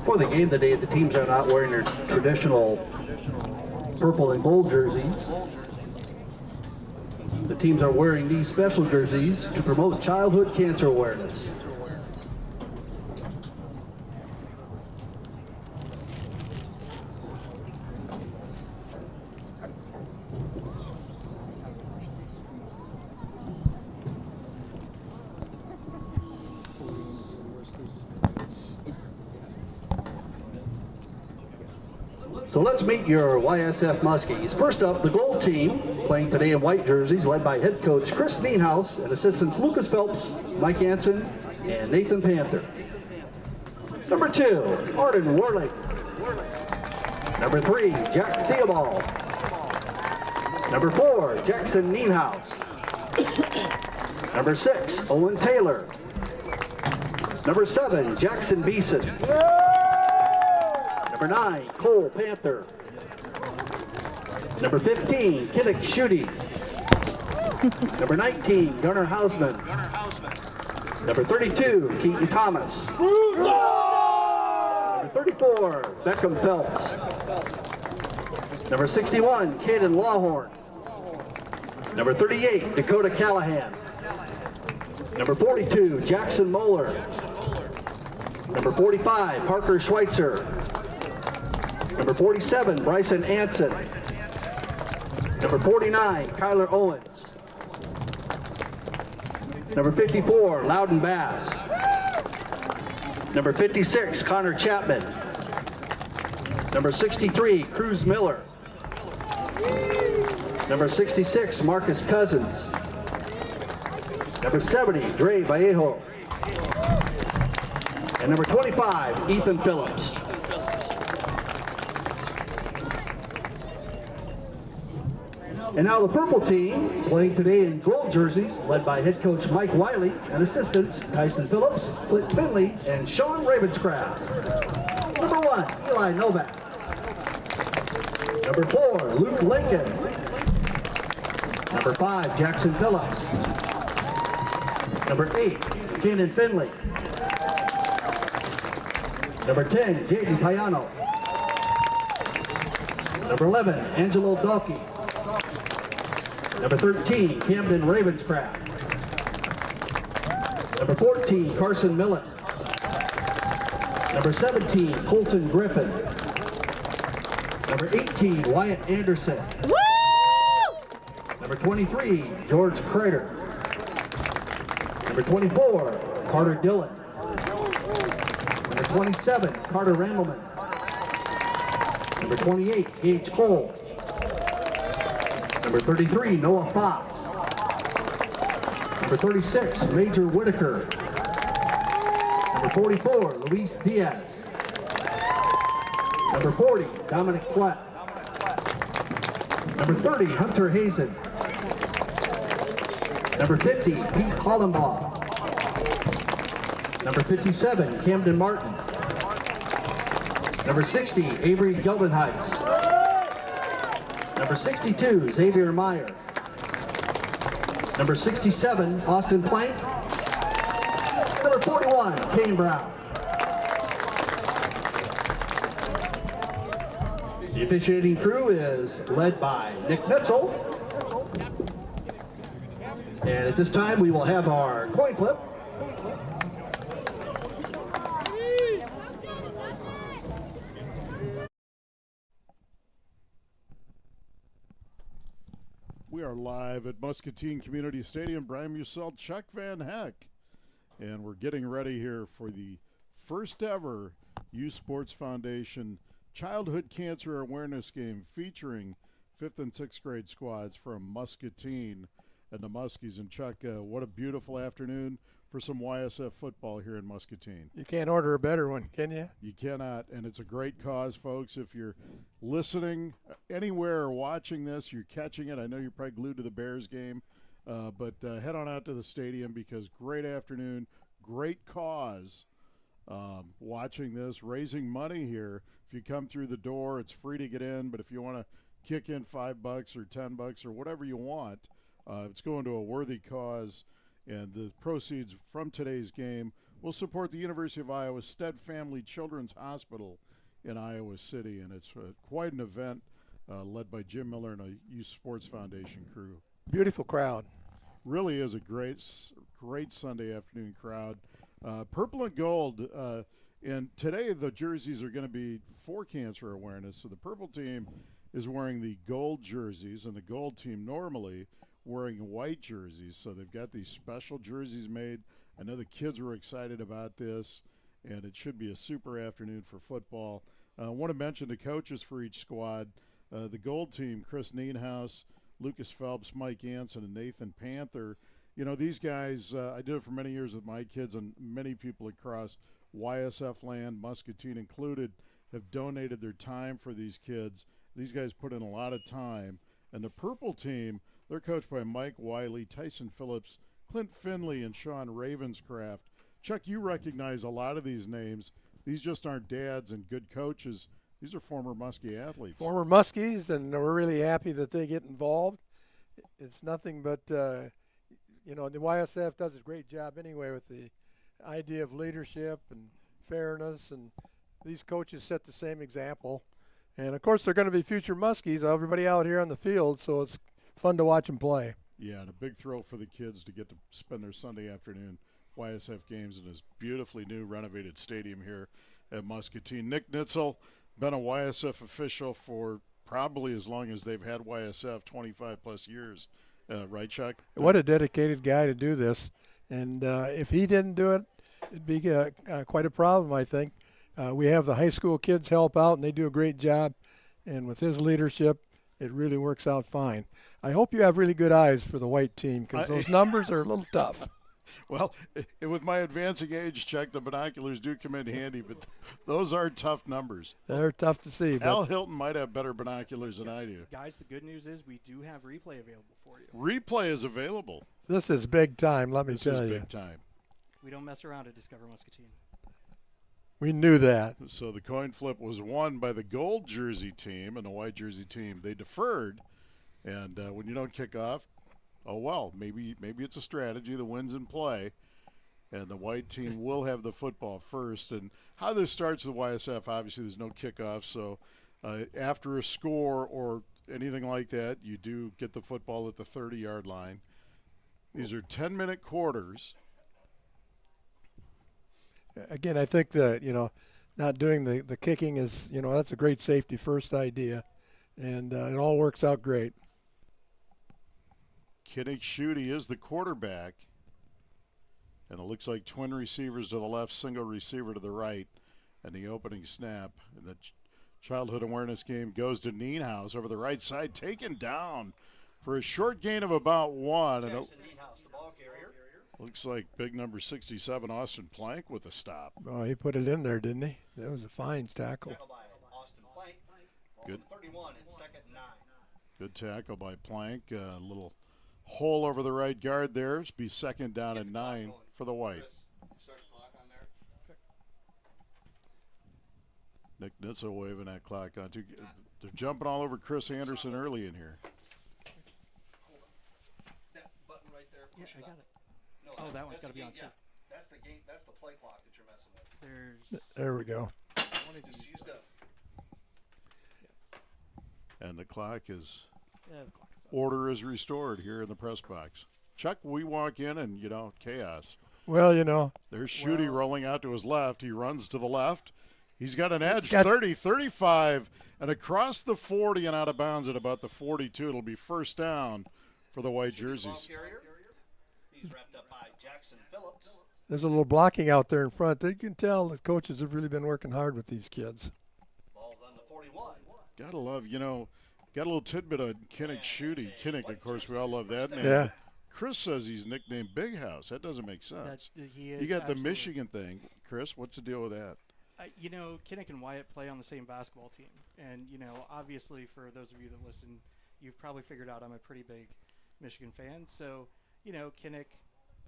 For the game today, the teams are not wearing their traditional purple and gold jerseys. The teams are wearing these special jerseys to promote childhood cancer awareness. So let's meet your YSF Muskies. First up, the gold team, playing today in white jerseys, led by head coach Chris Meanhouse and assistants Lucas Phelps, Mike Anson, and Nathan Panther. Number 2, Arden Warling. Number 3, Jack Theobald. Number 4, Jackson Meanhouse. Number 6, Owen Taylor. Number 7, Jackson Beeson. Number 9, Cole Panther. Number 15, Kinnick Schutte. Number 19, Gunnar Hausman. Number 32, Keaton Thomas. Number 34, Beckham Phelps. Number 61, Caden Lawhorn. Number 38, Dakota Callahan. Number 42, Jackson Moeller. Number 45, Parker Schweitzer. Number 47, Bryson Anson. Number 49, Kyler Owens. Number 54, Loudon Bass. Number 56, Connor Chapman. Number 63, Cruz Miller. Number 66, Marcus Cousins. Number 70, Dre Vallejo. And number 25, Ethan Phillips. And now the purple team, playing today in gold jerseys, led by head coach Mike Wiley and assistants Tyson Phillips, Clint Finley, and Sean Ravenscraft. Number 1, Eli Novak. Number 4, Luke Lincoln. Number 5, Jackson Phillips. Number 8, Kenan Finley. Number 10, J.D. Payano. Number 11, Angelo Dalkey. Number 13, Camden Ravenscraft. Number 14, Carson Millen. Number 17, Colton Griffin. Number 18, Wyatt Anderson. Woo! Number 23, George Crater. Number 24, Carter Dillon. Number 27, Carter Randleman. Number 28, Gage Cole. Number 33, Noah Fox. Number 36, Major Whitaker. Number 44, Luis Diaz. Number 40, Dominic Flett. Number 30, Hunter Hazen. Number 50, Pete Hollenbaugh. Number 57, Camden Martin. Number 60, Avery Geldenheitz. Number 62, Xavier Meyer. Number 67, Austin Plank. Number 41, Kane Brown. The officiating crew is led by Nick Netzel. And at this time, we will have our coin flip. We are live at Muscatine Community Stadium. Brian Musell, Chuck Van Heck. And we're getting ready here for the first ever Youth Sports Foundation Childhood Cancer Awareness Game featuring 5th and 6th grade squads from Muscatine and the Muskies. And Chuck, what a beautiful afternoon for some YSF football here in Muscatine. You can't order a better one, can you? You cannot, and it's a great cause, folks. If you're listening anywhere or watching this, you're catching it. I know you're probably glued to the Bears game, but head on out to the stadium because great afternoon, great cause. Watching this, raising money here. If you come through the door, it's free to get in, but if you want to kick in $5 or $10 or whatever you want, it's going to a worthy cause. And the proceeds from today's game will support the University of Iowa Stead Family Children's Hospital in Iowa City, and it's quite an event led by Jim Miller and a Youth Sports Foundation crew. Beautiful crowd. Really is a great Sunday afternoon crowd. Purple and gold, and today the jerseys are going to be for cancer awareness. So the purple team is wearing the gold jerseys, and the gold team normally wearing white jerseys. So they've got these special jerseys made. I know the kids were excited about this, and it should be a super afternoon for football. I want to mention the coaches for each squad. The gold team, Chris Nienhaus, Lucas Phelps, Mike Anson, and Nathan Panther. You know, these guys, I did it for many years with my kids, and many people across YSF land, Muscatine included, have donated their time for these kids. These guys put in a lot of time. And the purple team, they're coached by Mike Wiley, Tyson Phillips, Clint Finley, and Sean Ravenscraft. Chuck, you recognize a lot of these names. These just aren't dads and good coaches. These are former Muskie athletes. Former Muskies, and we're really happy that they get involved. It's nothing but, the YSF does a great job anyway with the idea of leadership and fairness, and these coaches set the same example. And, of course, they're going to be future Muskies, everybody out here on the field, so it's fun to watch them play. Yeah, and a big thrill for the kids to get to spend their Sunday afternoon YSF games in this beautifully new renovated stadium here at Muscatine. Nick Nitzel, been a YSF official for probably as long as they've had YSF, 25-plus years. Right, Chuck? What a dedicated guy to do this. And if he didn't do it, it'd be quite a problem, I think. We have the high school kids help out, and they do a great job. And with his leadership, it really works out fine. I hope you have really good eyes for the white team, because those numbers are a little tough. Well, with my advancing age, Chuck, the binoculars do come in handy, but those are tough numbers. They're tough to see. Al Hilton might have better binoculars than I do. Guys, the good news is we do have replay available for you. Replay is available. This is big time, let me This tell is you. big time. We don't mess around at Discover Muscatine. We knew that. So the coin flip was won by the gold jersey team and the white jersey team. They deferred, and when you don't kick off, oh well, maybe it's a strategy. The win's in play, and the white team will have the football first. And how this starts with YSF, obviously there's no kickoff, so after a score or anything like that, you do get the football at the 30-yard line. These are 10-minute quarters. Again, I think that, not doing the kicking is, that's a great safety first idea, and it all works out great. Kinnick Schutte is the quarterback, and it looks like twin receivers to the left, single receiver to the right, and the opening snap. And the childhood awareness game goes to Nienhaus over the right side, taken down for a short gain of about one. And Nienhaus, the ball carrier. looks like big number 67, Austin Plank, with a stop. Oh, he put it in there, didn't he? That was a fine tackle. Tackle by Austin Plank. Good. 31, it's second and 9. Good tackle by Plank. A little hole over the right guard there. It'll be second down and 9 for the white. Nick Nitzel waving that clock on. They're jumping all over Chris Anderson early in here. That button right there. Yeah, I got it. No, Oh, that one's got to be on too. That's the game. That's the play clock that you're messing with. There's. There we go. I wanted to Just use use the. And the clock is, the clock is up. order is restored here in the press box. Chuck, we walk in and, chaos. Well, There's Schutte rolling out to his left. He runs to the left. He's got an edge, got 30, 35, and across the 40 and out of bounds at about the 42. It'll be first down for the white jerseys. He's wrapped up by Jackson Phillips. there's a little blocking out there in front. You can tell the coaches have really been working hard with these kids. Ball's on the 41. Gotta love, got a little tidbit on Kinnick Schutte. Kinnick, of course, we all love that name. Yeah. Chris says he's nicknamed Big House. That doesn't make sense. He is You got the absolutely. Michigan thing. Chris, what's the deal with that? Kinnick and Wyatt play on the same basketball team. And, obviously for those of you that listen, you've probably figured out I'm a pretty big Michigan fan. So, Kinnick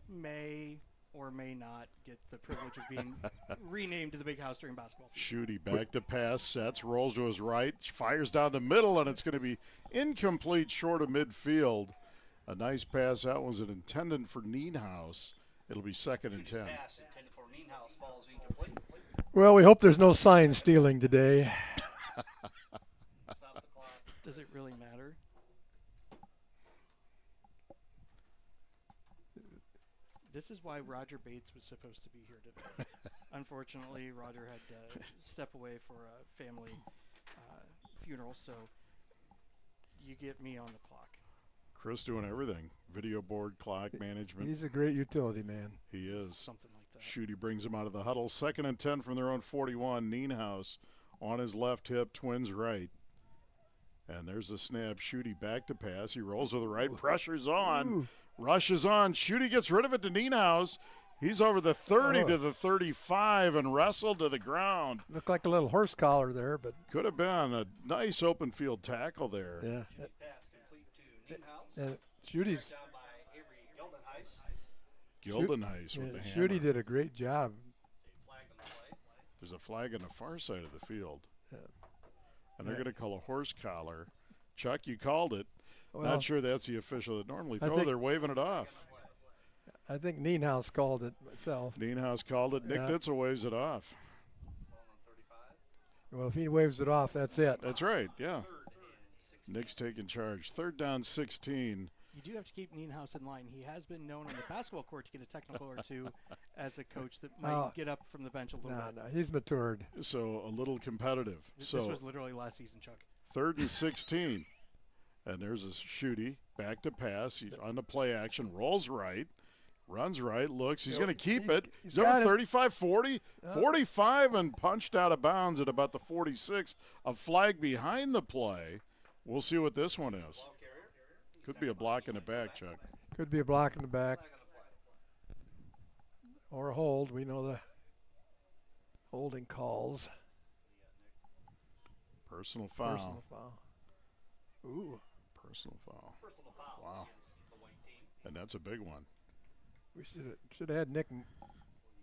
may or may not get the privilege of being renamed to the Big House during basketball season. Schutte back to pass, sets, rolls to his right, fires down the middle, and it's going to be incomplete short of midfield. A nice pass. That was intended for Nienhaus. It'll be second and 10. Pass intended for Nienhaus. Nienhaus falls incomplete. Well, we hope there's no sign stealing today. Stop the clock. Does it really matter? This is why Roger Bates was supposed to be here today. Unfortunately, Roger had to step away for a family funeral, so you get me on the clock. Chris doing everything. Video board, clock management. He's a great utility man. He is. Something like that. Shooty brings him out of the huddle. 2nd and 10 from their own 41. Nienhaus on his left hip, Twins right. And there's the snap. Shooty back to pass. He rolls to the right. Pressure's on. Ooh. Rushes on. Shooty gets rid of it to Nienhaus. He's over the 30 to the 35 and wrestled to the ground. Looked like a little horse collar there, but Could have been a nice open field tackle there. yeah. Pass complete to Nienhaus. And Shooty's Down by Avery Gildenheis. Gildenheis with the hammer. Shooty did a great job. Flag on the play. There's a flag on the far side of the field. Yeah. And they're going to call a horse collar. Chuck, you called it. Well, Not sure that's the official that normally I throw. think- They're waving it off. I think Nienhaus called it myself. Nienhaus called it. Nick Yeah. Ditzel waves it off. Ball on 35. Well, if he waves it off, that's it. That's right, yeah. 3rd and 16. Nick's taking charge. 3rd down, 16. You do have to keep Nienhaus in line. He has been known on the basketball court to get a technical or two as a coach that might Oh. get up from the bench a little No, bit. no, he's matured. So a little competitive. This So was literally last season, Chuck. 3rd and 16. And there's a Shooty. Back to pass. He's on the play action. Rolls right. Runs right. Looks. He's going to keep it. He's got over it. 35, 40. 45 and punched out of bounds at about the 46. A flag behind the play. We'll see what this one is. Ball carrier. Could be a block in the back, Chuck. Could be a block in the back Flag on the play. or a hold. We know the holding calls. Personal foul. Personal foul. Ooh, Personal foul. Personal foul Wow. against the white team. And that's a big one. we should have had Nick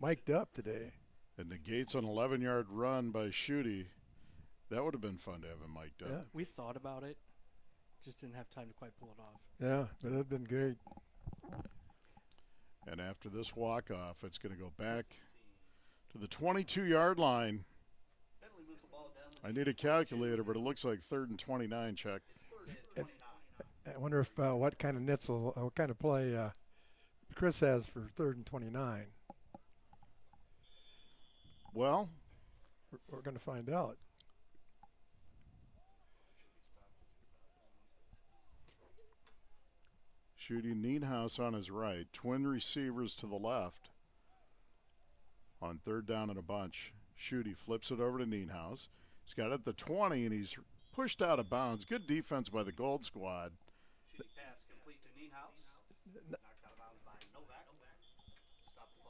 mic'd up today. And negates an 11-yard run by Shooty. That would have been fun to have him mic'd up. Yeah, We thought about it, just didn't have time to quite pull it off. yeah, but it'd been great. And after this walk-off, it's going to go back to the 22-yard line. Bentley moves the ball down the I need a calculator, but it looks like 3rd and 29, Chuck. 3rd and 29. I wonder if what kind of play Chris has for 3rd and 29. Well, We're going to find out. Shooty Nienhaus on his right. Twin receivers to the left. On 3rd down and a bunch. Shooty flips it over to Nienhaus. He's got it at the 20, and he's pushed out of bounds. Good defense by the Gold Squad. Shooting pass complete to Nienhaus. Knocked out of bounds by Novak. Stop the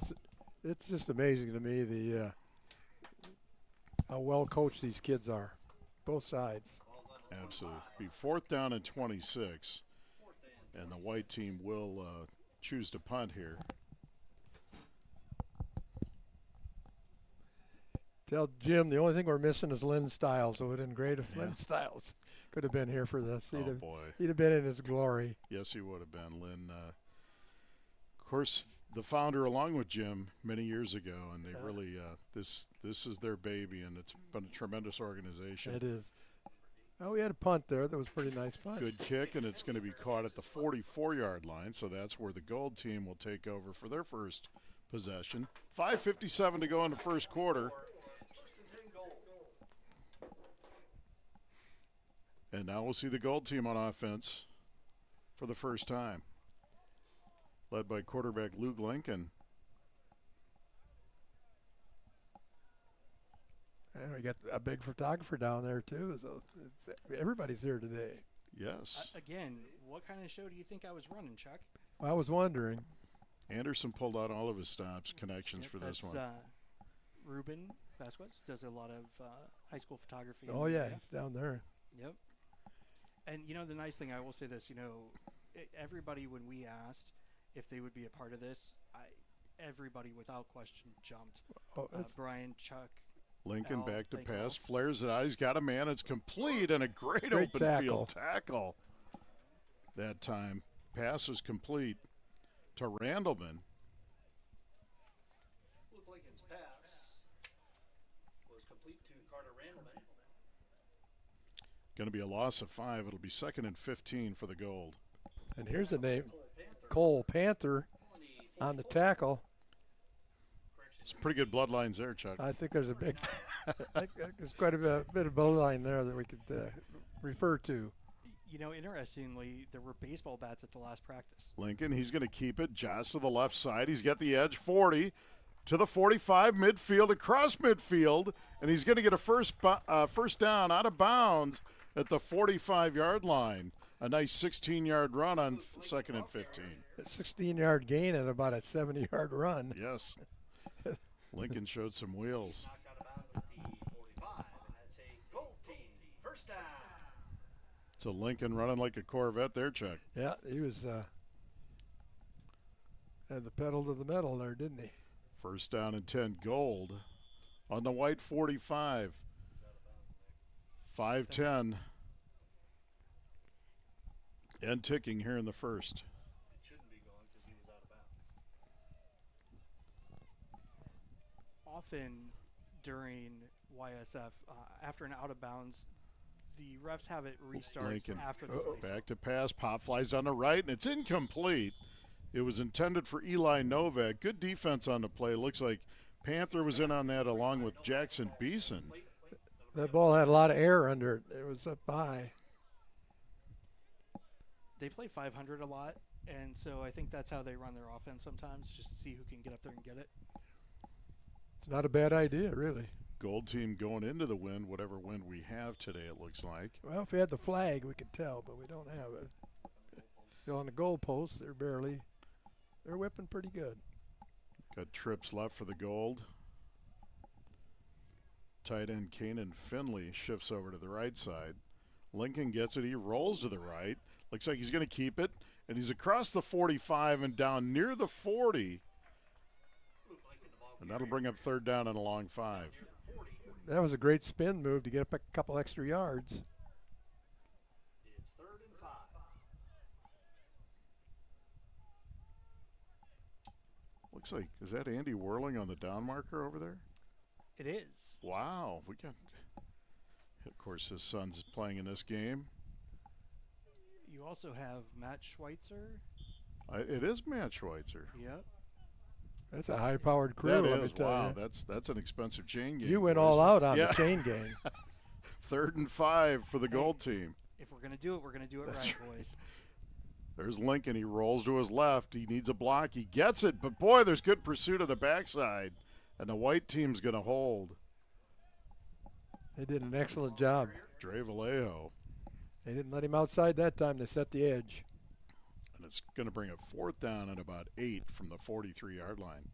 clock. It's just amazing to me the how well coached these kids are, both sides. Ball's on the Absolutely. Be 4th down and 26. 4th And the white team will choose to punt here. Tell Jim the only thing we're missing is Lynn Stiles. It would have been great if Yeah. Lynn Stiles could have been here for this. Oh, boy. He'd have been in his glory. Yes, he would have been. Lynn, of course, the founder along with Jim many years ago, and they really this is their baby, and it's been a tremendous organization. It is. Oh, we had a punt there. That was a pretty nice punt. Good kick, and it's going to be caught at the 44-yard line, so that's where the Gold team will take over for their first possession. 5:57 to go in the first quarter. 1st and 10 goal. And now we'll see the Gold team on offense for the first time, led by quarterback Luke Lincoln. And we got a big photographer down there too. So everybody's here today. Yes. Again, what kind of show do you think I was running, Chuck? I was wondering. Anderson pulled out all of his stops, connections Yep, for this that's, one. Ruben Vasquez does a lot of high school photography. in Oh the yeah, area. he's down there. Yep. And the nice thing, I will say this, everybody when we asked if they would be a part of this, everybody without question jumped. Oh, it's, Brian, Chuck. Lincoln Al, back to thank pass, Al. flares it out. He's got a man. It's complete and a great Great open tackle. field tackle. That time, pass was complete to Randleman. Lincoln's pass was complete to Carter Randleman. Going to be a loss of 5. It'll be 2nd and 15 for the Gold. And here's the name, Cole Panther on the tackle. Some pretty good bloodlines there, Chuck. I think there's a big, there's quite a bit of bloodline there that we could refer to. You know, interestingly, there were baseball bats at the last practice. Lincoln, he's going to keep it. Joss to the left side. He's got the edge, 40 to the 45, midfield, across midfield, and he's going to get a first down out of bounds at the 45-yard line. A nice 16-yard run on 2nd and 15. A 16-yard gain and about a 70-yard run. Yes. Lincoln showed some wheels. So Lincoln running like a Corvette there, Chuck. Yeah, he was had the pedal to the metal there, didn't he? First down and 10, Gold on the white 45. 5-10. And ticking here in the first. Often during YSF, after an out of bounds, the refs have it restart Lincoln after the play. back to pass. Pop flies on the right, and it's incomplete. It was intended for Eli Novak. Good defense on the play. Looks like Panther was in on that along with Jackson Beeson. That ball had a lot of air under it. It was up high. They play 500 a lot, and so I think that's how they run their offense sometimes, just to see who can get up there and get it. It's not a bad idea, really. Gold team going into the wind, whatever wind we have today, it looks like. Well, if we had the flag, we could tell, but we don't have it. So on the goalposts, they're whipping pretty good. Got trips left for the Gold. Tight end Kanan Finley shifts over to the right side. Lincoln gets it. He rolls to the right. Looks like he's going to keep it. And he's across the 45 and down near the 40. And that'll bring up 3rd down and a long 5. That was a great spin move to get up a couple extra yards. It's 3rd and 5. Looks like, is that Andy Whirling on the down marker over there? It is. Wow. We got, of course, his son's playing in this game. You also have Matt Schweitzer. It is Matt Schweitzer. Yep. That's a high-powered crew, That let me is, tell wow. you. That's an expensive chain game. You went all out on Yeah. the chain gang. 3rd and 5 for the Gold team. If we're going to do it, we're going to do it right, boys. There's Lincoln. He rolls to his left. He needs a block. He gets it. But, boy, there's good pursuit on the backside. And the white team's going to hold. They did an excellent job. Dre Vallejo. They didn't let him outside that time. They set the edge. And it's going to bring a 4th down and about 8 from the 43-yard line.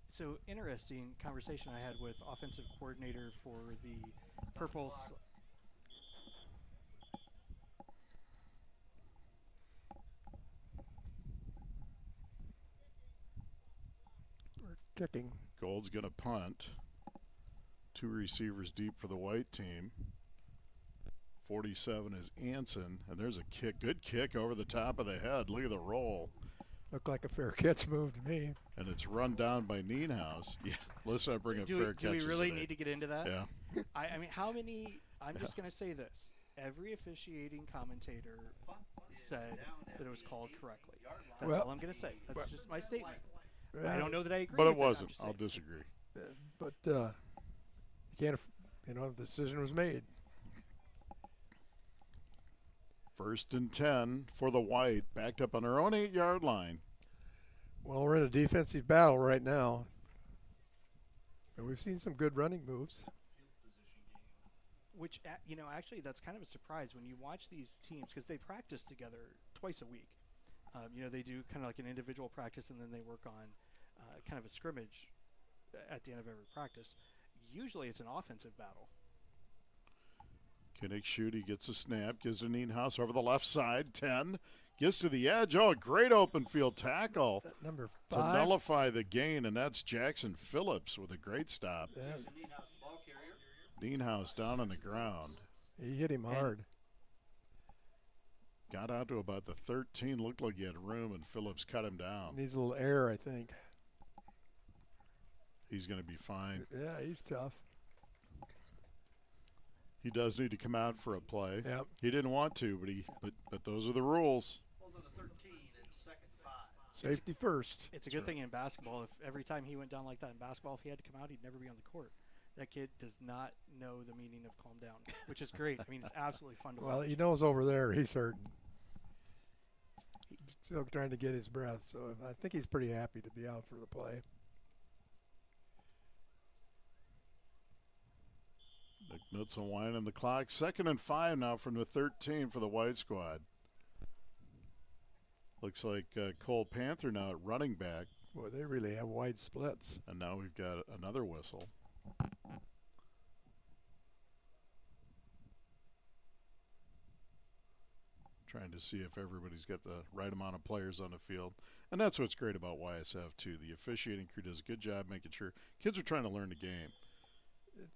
So, interesting conversation I had with offensive coordinator for the Purples. We're kicking. Gold's going to punt. 2 receivers deep for the white team. 47 is Anson, and there's a kick. Good kick over the top of the head. Look at the roll. Looked like a fair catch move to me. And it's run down by Nienhaus. Yeah, let's not bring up fair Do catches we really today. need to get into that? Yeah. I mean, how many? I'm just going to say this. Every officiating commentator said that it was called correctly. That's Well- all I'm going to say. That's just my statement. I Uh, don't know that I agree But with it I'm wasn't. just I'll saying. disagree. But you can't, the decision was made. 1st and 10 for the white, backed up on our own 8-yard line. Well, we're in a defensive battle right now. And we've seen some good running moves. Which, actually that's kind of a surprise when you watch these teams because they practice together twice a week. They do kind of like an individual practice and then they work on kind of a scrimmage at the end of every practice. Usually it's an offensive battle. Kinnick shoot, he gets a snap, gives to Nienhaus over the left side, 10, gets to the edge. Oh, great open field tackle That number to 5. nullify the gain, and that's Jackson Phillips with a great stop. Yeah, Nienhaus down on the ground. he hit him hard. Got out to about the 13, looked like he had room, and Phillips cut him down. Needs a little air, I think. he's going to be fine. Yeah, he's tough. He does need to come out for a play. Yep. He didn't want to, but those are the rules. Safety first. It's a good thing in basketball. If every time he went down like that in basketball, if he had to come out, he'd never be on the court. That kid does not know the meaning of calm down, which is great. I mean, it's absolutely fun to watch. Well, he knows over there he's hurting. He's still trying to get his breath, so I think he's pretty happy to be out for the play. McNutson winding the clock. 2nd and 5 now from the 13 for the White squad. Looks like Cole Panther now at running back. Boy, they really have wide splits. And now we've got another whistle. Trying to see if everybody's got the right amount of players on the field. And that's what's great about YSF, too. The officiating crew does a good job making sure kids are trying to learn the game.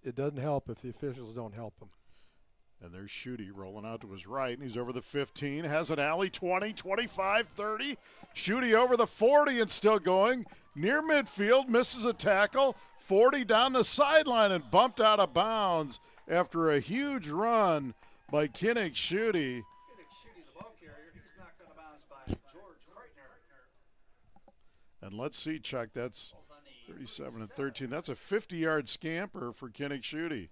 It doesn't help if the officials don't help them. And there's Schutte rolling out to his right, and he's over the 15, has an alley, 20, 25, 30. Schutte over the 40 and still going. Near midfield, misses a tackle. 40 down the sideline and bumped out of bounds after a huge run by Kinnick Schutte. And let's see, Chuck, that's 37 and 13. That's a 50-yard scamper for Kinnick Schutte.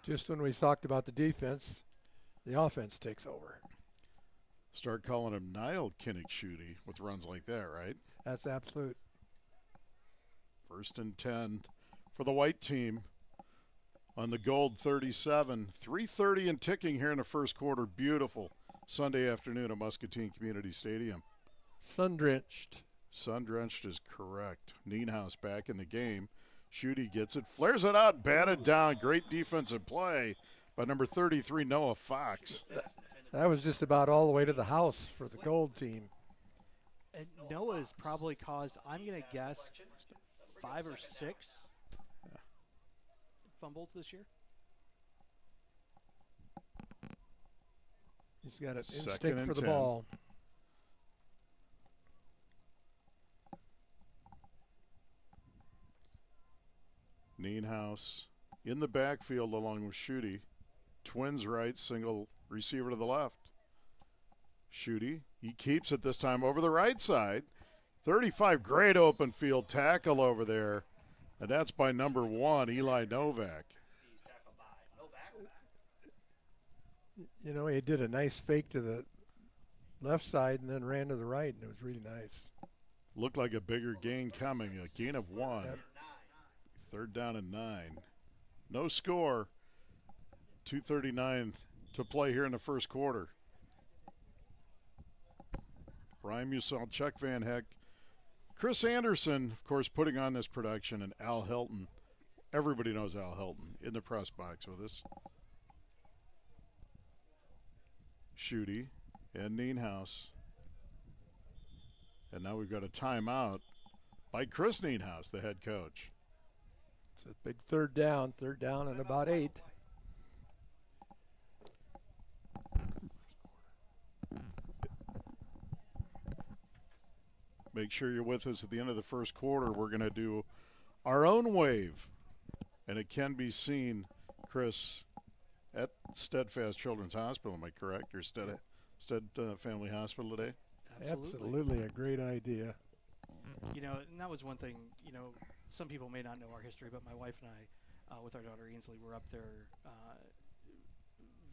Just when we talked about the defense, the offense takes over. Start calling him Nile Kinnick Schutte with runs like that, right? That's absolute. 1st and 10 for the white team on the gold 37. 3:30 and ticking here in the first quarter. Beautiful Sunday afternoon at Muscatine Community Stadium. Sun-drenched. Sun-drenched is correct. Nienhaus back in the game. Schutte gets it, flares it out, batted down. Great defensive play by number 33, Noah Fox. That was just about all the way to the house for the gold team. And Noah's probably caused, I'm going to guess, 5 or 6 fumbles this year. He's got an 2nd instinct and for the 10. ball. Nienhaus in the backfield along with Schutte. Twins right, single receiver to the left. Schutte, he keeps it this time over the right side. 35, great open field tackle over there. And that's by number 1, Eli Novak. You know, he did a nice fake to the left side and then ran to the right, and it was really nice. Looked like a bigger gain coming, a gain of 1. Yep. 3rd down and 9. No score. 2:39 to play here in the first quarter. Brian Musell, Chuck Van Heck, Chris Anderson, of course, putting on this production, and Al Helton. Everybody knows Al Helton in the press box with us. Schutte and Nienhaus. And now we've got a timeout by Chris Nienhaus, the head coach. It's a big third down and about 8. Make sure you're with us at the end of the first quarter. We're going to do our own wave, and it can be seen, Chris, at Steadfast Children's Hospital. Am I correct? Or Stead Family Hospital today? Absolutely a great idea. You know, and that was one thing, you know, some people may not know our history, but my wife and I, with our daughter Ainsley, were up there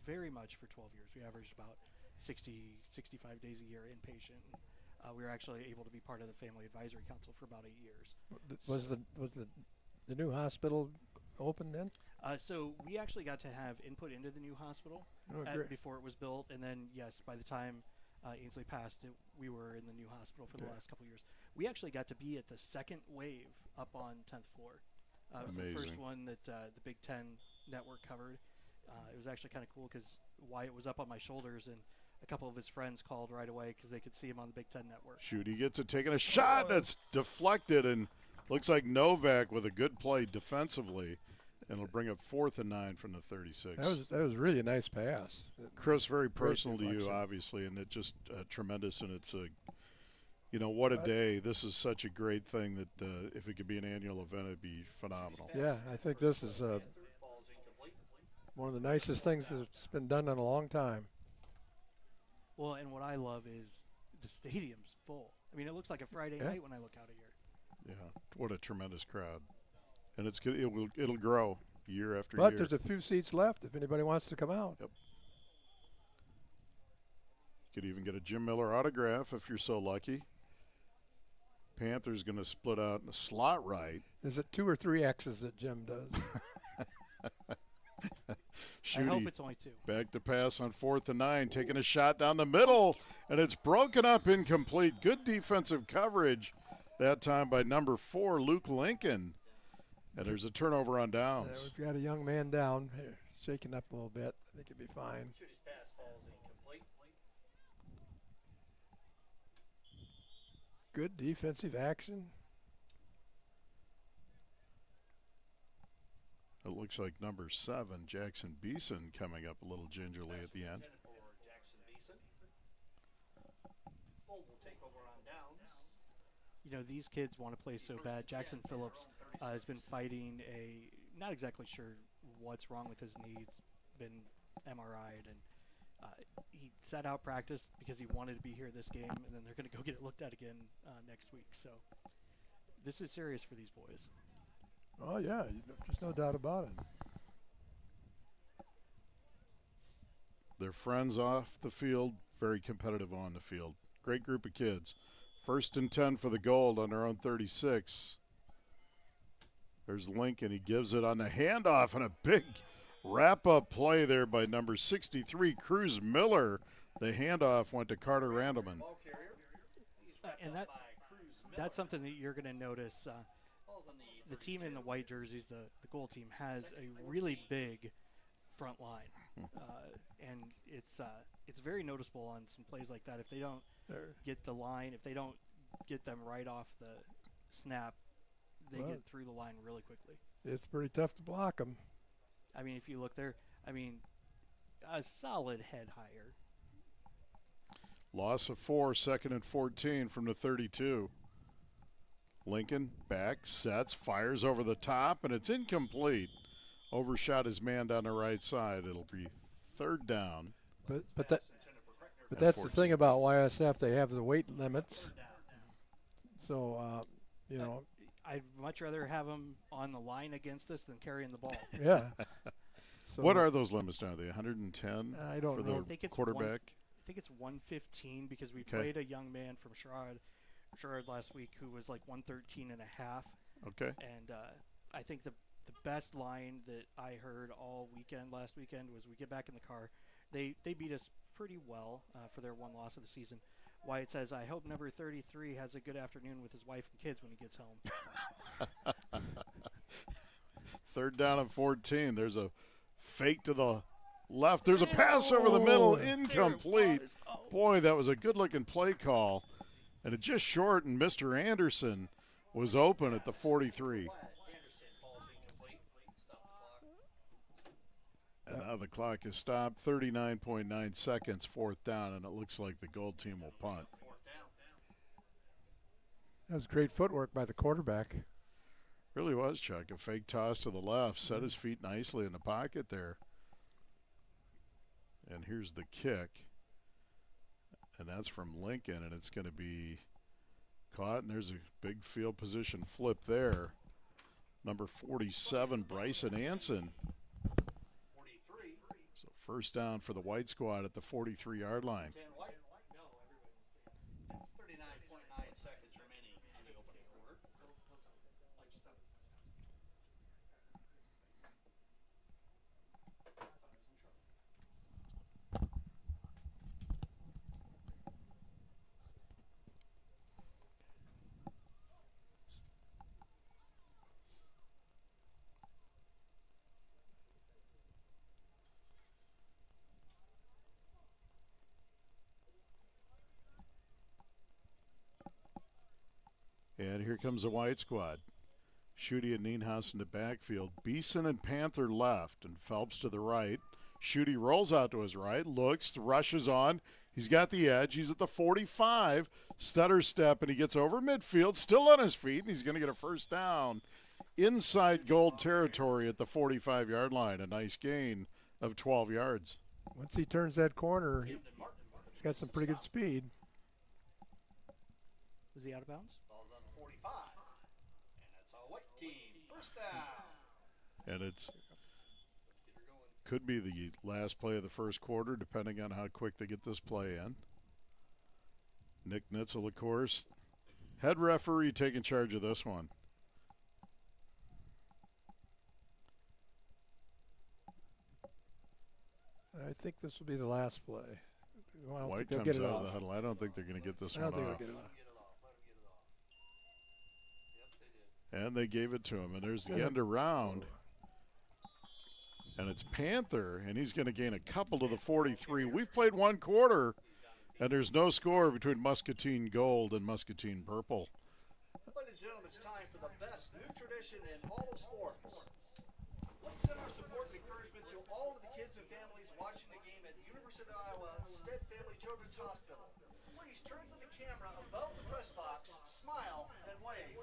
very much for 12 years. We averaged about 60, 65 days a year inpatient. We were actually able to be part of the Family Advisory Council for about 8 years. Was the new hospital open then? So we actually got to have input into the new hospital before it was built, and then yes, by the time Ainsley passed, we were in the new hospital for the last couple of years. We actually got to be at the second wave up on 10th floor. It was the first one that the Big Ten network covered. It was actually kind of cool because Wyatt was up on my shoulders, and a couple of his friends called right away because they could see him on the Big Ten network. Schutte gets it, taking a shot that's deflected, and looks like Novak with a good play defensively, and it'll bring up 4th and 9 from the 36. That was really a nice pass. Chris, very personal to you, obviously, and it just tremendous, and it's you know, what a day. This is such a great thing that if it could be an annual event, it'd be phenomenal. Yeah, I think this is one of the nicest things that's been done in a long time. Well, and what I love is the stadium's full. I mean, it looks like a Friday night when I look out of here. Yeah, what a tremendous crowd. And it's good. It'll grow year after But year. there's a few seats left if anybody wants to come out. Yep. Could even get a Jim Miller autograph if you're so lucky. Panthers going to split out in a slot right. Is it 2 or 3 X's that Jim does? I hope it's only 2. Back to pass on 4th and 9, taking a shot down the middle, and it's broken up incomplete. Good defensive coverage that time by number 4, Luke Lincoln. And there's a turnover on downs. We've got a young man down here, shaking up a little bit. I think he'll be fine. Good defensive action. It looks like number 7, Jackson Beeson, coming up a little gingerly at the end. You know, these kids want to play so bad. Jackson Phillips has been fighting not exactly sure what's wrong with his knee. It's been MRI'd, and he sat out practice because he wanted to be here this game, and then they're going to go get it looked at again next week. So this is serious for these boys. Oh, yeah, there's no doubt about it. They're friends off the field, very competitive on the field. Great group of kids. 1st and 10 for the Gold on their own 36. There's Lincoln. He gives it on the handoff, and a big wrap-up play there by number 63, Cruz Miller. The handoff went to Carter Randleman. And that's something that you're going to notice. The team in the white jerseys, the goal team, has a really big front line. And it's very noticeable on some plays like that. If they don't get the line, if they don't get them right off the snap, they get through the line really quickly. It's pretty tough to block them. I mean, if you look there, a solid head higher. Loss of 4, 2nd and 14 from the 32. Lincoln back, sets, fires over the top, and it's incomplete. Overshot his man down the right side. It'll be 3rd down. But that's the thing about YSF. They have the weight limits. So, you know. I'd much rather have them on the line against us than carrying the ball. Yeah. So what are those limits now? Are they 110 I don't for know. the I think it's quarterback? I think it's 115 because we played a young man from Sherrod last week who was like 113 and a half. Okay. And I think the best line that I heard all weekend last weekend was we get back in the car. They beat us pretty well for their one loss of the season. Wyatt says, I hope number 33 has a good afternoon with his wife and kids when he gets home. 3rd down and 14. There's a fake to the left. There's a pass over the middle. Incomplete. Boy, that was a good-looking play call. And it just short, and Mr. Anderson was open at the 43. And now the clock is stopped. 39.9 seconds, 4th down, and it looks like the Gold team will punt. That was great footwork by the quarterback. Really was, Chuck. A fake toss to the left. Set his feet nicely in the pocket there. And here's the kick. And that's from Lincoln, and it's going to be caught. And there's a big field position flip there. Number 47, Bryson Anson. So 1st down for the white squad at the 43-yard line. 39.9 seconds remaining in the opening quarter. And here comes the white squad. Schutte and Nienhaus in the backfield. Beeson and Panther left, and Phelps to the right. Shooty rolls out to his right, looks, rushes on. He's got the edge. He's at the 45. Stutter step, and he gets over midfield, still on his feet, and he's going to get a first down inside Gold territory at the 45-yard line. A nice gain of 12 yards. Once he turns that corner, he's got some pretty good speed. Was he out of bounds? Ball's on the 45. And that's a white team. First down. And it's could be the last play of the first quarter, depending on how quick they get this play in. Nick Nitzel, of course, head referee, taking charge of this one. I think this will be the last play. I don't White think they'll comes get it out of off. the huddle. I don't think they're going to get this I one don't think off. they'll get it off. And they gave it to him. And there's the Good. end around. And it's Panther, and he's going to gain a couple to the 43. We've played one quarter, and there's no score between Muscatine Gold and Muscatine Purple. Ladies and gentlemen, it's time for the best new tradition in all of sports. Let's send our support and encouragement to all of the kids and families watching the game at University of Iowa Stead Family Children's Hospital. Please turn to the camera above the press box, smile, and wave.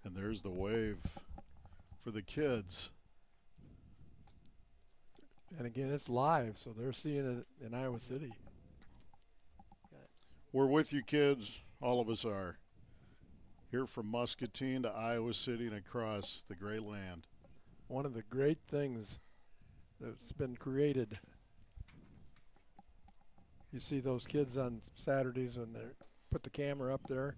And there's the wave for the kids. And again, it's live, so they're seeing it in Iowa City. We're with you, kids. All of us are. Here from Muscatine to Iowa City and across the great land. One of the great things that's been created. You see those kids on Saturdays when they put the camera up there.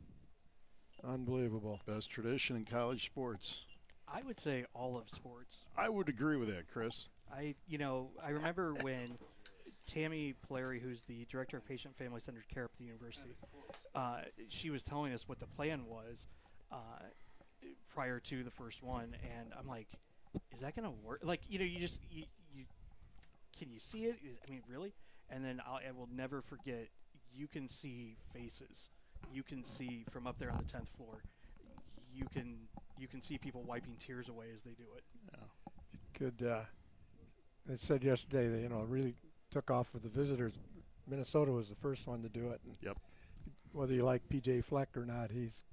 Unbelievable. Best tradition in college sports. I would say all of sports. I would agree with that, Chris. I remember when Tammy Polari, who's the director of Patient Family Centered Care up at the university, she was telling us what the plan was prior to the first one, and I'm like, is that going to work? Like, you can you see it? I mean, really? And then I will never forget, you can see faces. You can see from up there on the 10th floor. You can see people wiping tears away as they do it. Yeah. They said yesterday that, really took off with the visitors. Minnesota was the first one to do it. And Yep. whether you like P.J. Fleck or not, he's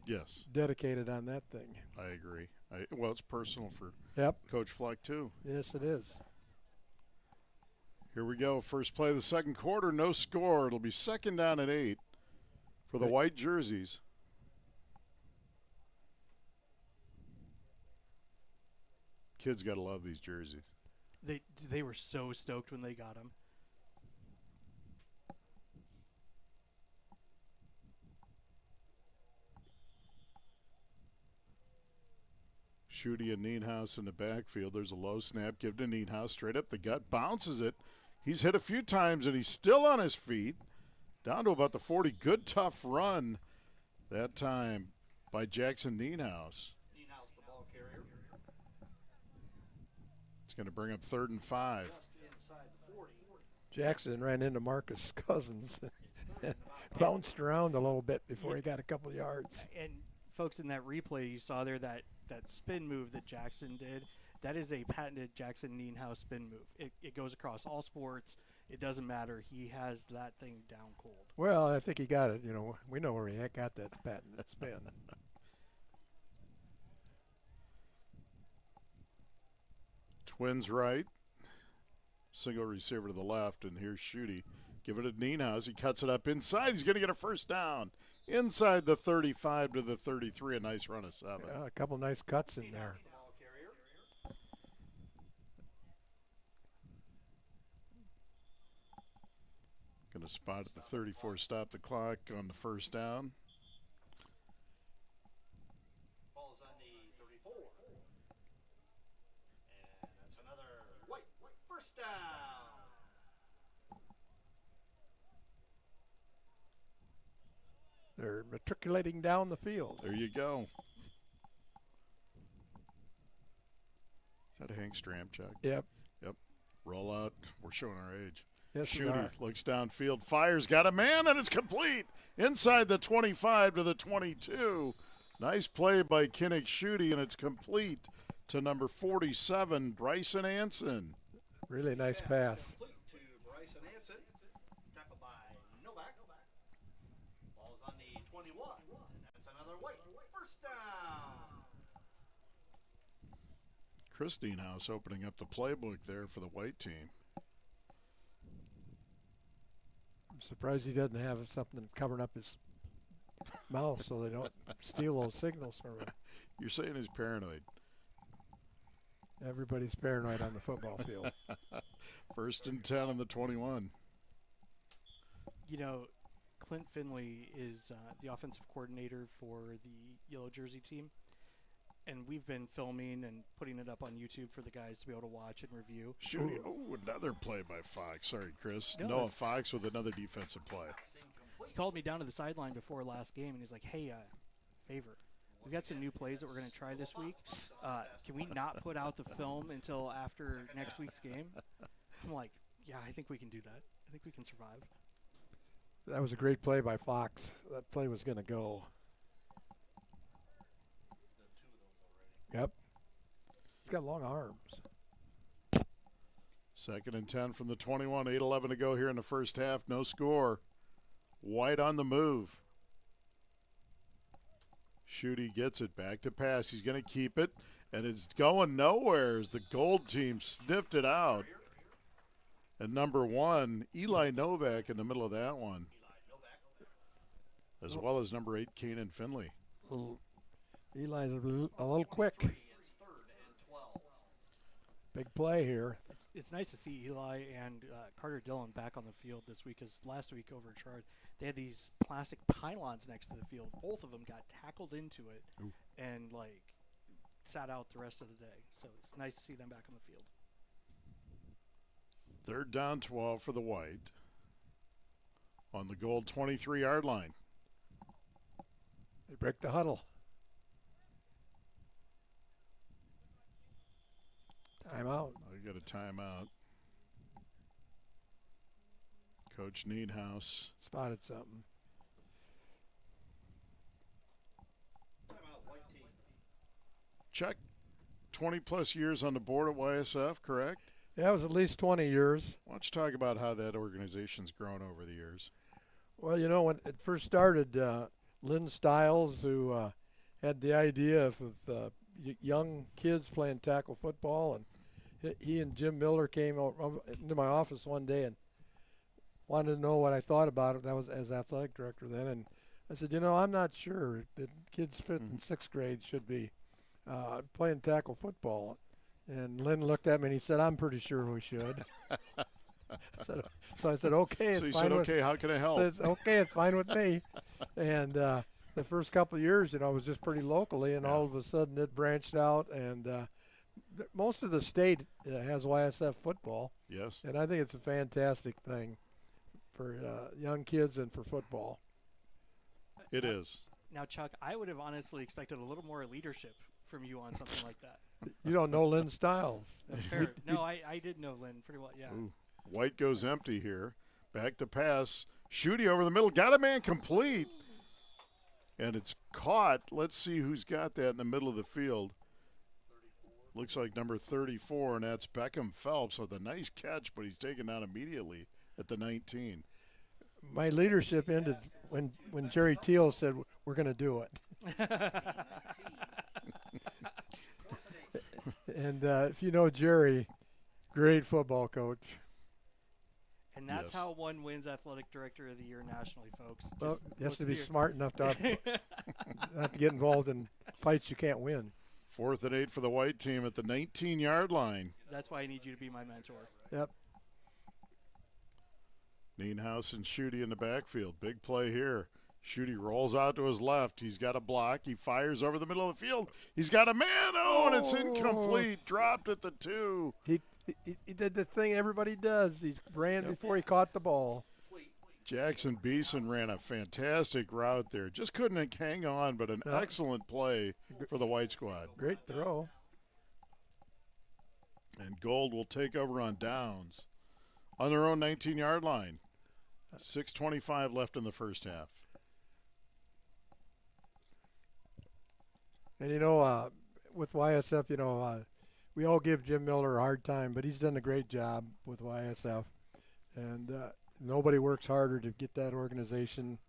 Yes, dedicated on that thing. I agree. Well, it's personal for Yep. Coach Fleck, too. Yes, it is. Here we go. First play of the second quarter. No score. It'll be second down at 8 for the white jerseys. Kids got to love these jerseys. They were so stoked when they got them. Shooty and Nienhaus in the backfield. There's a low snap. Give to Nienhaus. Straight up the gut. Bounces it. He's hit a few times, and he's still on his feet. Down to about the 40. Good, tough run that time by Jackson Nienhaus. Nienhaus, the ball carrier. It's going to bring up 3rd and 5. Just inside the 40. Jackson ran into Marcus Cousins and bounced around a little bit before he got a couple of yards. And folks, in that replay, you saw there that spin move that Jackson did. That is a patented Jackson Nienhaus spin move. It goes across all sports. It doesn't matter. He has that thing down cold. Well, I think he got it. We know where he got that patent spin. Twins right. Single receiver to the left, and here's Shooty. Give it to Nienhaus. He cuts it up inside. He's going to get a first down. Inside the 35 to the 33. A nice run of 7. Yeah, a couple nice cuts in there. Going to spot at the 34, stop the clock on the first down. Ball's on the 34. And that's another white first down. They're matriculating down the field. There you go. Is that a Hank Stramchuk? Yep. Yep. Roll out. We're showing our age. Yes, we Schutte are. looks downfield, fires, got a man, and it's complete. Inside the 25 to the 22. Nice play by Kinnick Schutte, and it's complete to number 47, Bryson Anson. Really nice pass. Complete to Bryson Anson. Tackled by Novak. Ball's on the 21. And that's another White. First down. Christine House opening up the playbook there for the White team. I'm surprised he doesn't have something covering up his mouth so they don't steal those signals from him. You're saying he's paranoid. Everybody's paranoid on the football field. First and 10 on the 21. You know, Clint Finley is the offensive coordinator for the yellow jersey team. And we've been filming and putting it up on YouTube for the guys to be able to watch and review. Schutte, another play by Fox. Sorry, Chris. No, Noah Fox with another defensive play. He called me down to the sideline before last game, and he's like, hey, favor, we got some new plays that we're going to try this week. Can we not put out the film until after next week's game? I'm like, yeah, I think we can do that. I think we can survive. That was a great play by Fox. That play was going to go. Yep. He's got long arms. Second and 10 from the 21. 8:11 to go here in the first half. No score. White on the move. Schutte gets it back to pass. He's going to keep it, and it's going nowhere as the gold team sniffed it out. And number 1, Eli Novak in the middle of that one, as well as number 8, Kanan Finley. Eli's a little quick. Big play here. It's nice to see Eli and Carter Dillon back on the field this week, because last week over at Chard, they had these plastic pylons next to the field. Both of them got tackled into it and, sat out the rest of the day. So it's nice to see them back on the field. Third down 12 for the White on the gold 23-yard line. They break the huddle. Timeout. I got a timeout. Coach Needhouse. Spotted something. Chuck, 20-plus years on the board at YSF, correct? Yeah, it was at least 20 years. Why don't you talk about how that organization's grown over the years? Well, you know, when it first started, Lynn Stiles, who had the idea of young kids playing tackle football, and he and Jim Miller came over into my office one day and wanted to know what I thought about it. That was as athletic director then, and I said, you know, I'm not sure that kids 5th and 6th grade should be playing tackle football. And Lynn looked at me and he said, I'm pretty sure we should. So I said, okay. So you said, okay, how can I help? So it's okay, it's fine with me. And the first couple of years, you know, I was just pretty locally, and all of a sudden it branched out. And most of the state has YSF football. Yes. And I think it's a fantastic thing for young kids and for football. It is. Now, Chuck, I would have honestly expected a little more leadership from you on something like that. You don't know Lynn Stiles. Fair. No, I did know Lynn pretty well, yeah. Ooh. White goes empty here. Back to pass. Schutte over the middle. Got a man complete. And it's caught. Let's see who's got that in the middle of the field. Looks like number 34, and that's Beckham Phelps with a nice catch, but he's taken down immediately at the 19. My leadership ended when Jerry Teal said, we're going to do it. And if you know Jerry, great football coach. And that's Yes. how one wins Athletic Director of the Year nationally, folks. Well, Just you have to listen be your- smart enough not to get involved in fights you can't win. 4th and 8 for the White team at the 19-yard line. That's why I need you to be my mentor. Yep. Nienhuis and Schutte in the backfield. Big play here. Schutte rolls out to his left. He's got a block. He fires over the middle of the field. He's got a man. Oh, and it's incomplete. Dropped at the 2. He did the thing everybody does. He ran before he caught the ball. Jackson Beeson ran a fantastic route there. Just couldn't hang on, but an excellent play for the White squad. Great throw. And Gold will take over on downs on their own 19-yard line. 6:25 left in the first half. And, with YSF, we all give Jim Miller a hard time, but he's done a great job with YSF. And nobody works harder to get that organization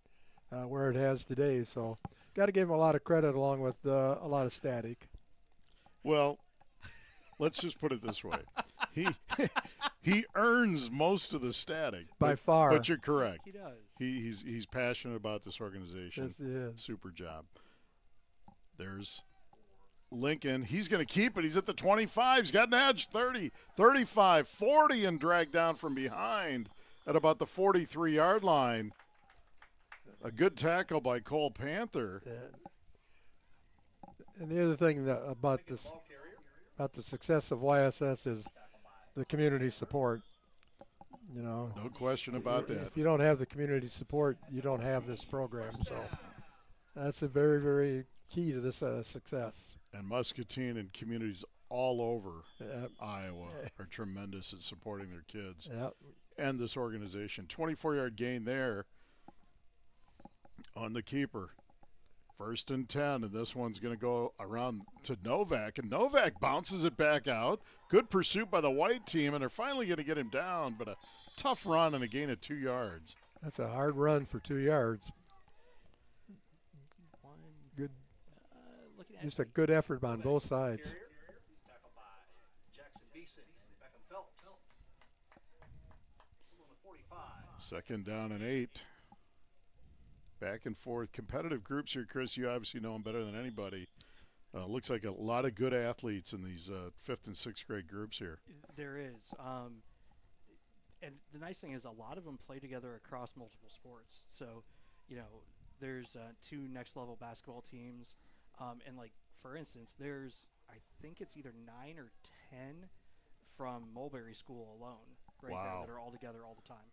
where it has today. So got to give him a lot of credit along with a lot of static. Well, let's just put it this way. He earns most of the static. By far. But you're correct. He does. He's passionate about this organization. Yes, he is. Super job. There's Lincoln. He's going to keep it. He's at the 25. He's got an edge. 30, 35, 40, and dragged down from behind at about the 43-yard line. A good tackle by Cole Panther. And the other thing about the success of YSS is the community support. No question about that. If you don't have the community support, you don't have this program. So that's a very, very key to this success. And Muscatine and communities all over Iowa are tremendous at supporting their kids and this organization. 24-yard gain there on the keeper. 1st and 10, and this one's going to go around to Novak, and Novak bounces it back out. Good pursuit by the white team, and they're finally going to get him down, but a tough run and a gain of 2 yards. That's a hard run for 2 yards. Good. Just a good effort on both sides. Second down and 8. Back and forth. Competitive groups here, Chris. You obviously know them better than anybody. Looks like a lot of good athletes in these 5th and 6th grade groups here. There is. And the nice thing is a lot of them play together across multiple sports. So, there's 2 next-level basketball teams. And, for instance, there's, I think it's either 9 or 10 from Mulberry School alone there that are all together all the time.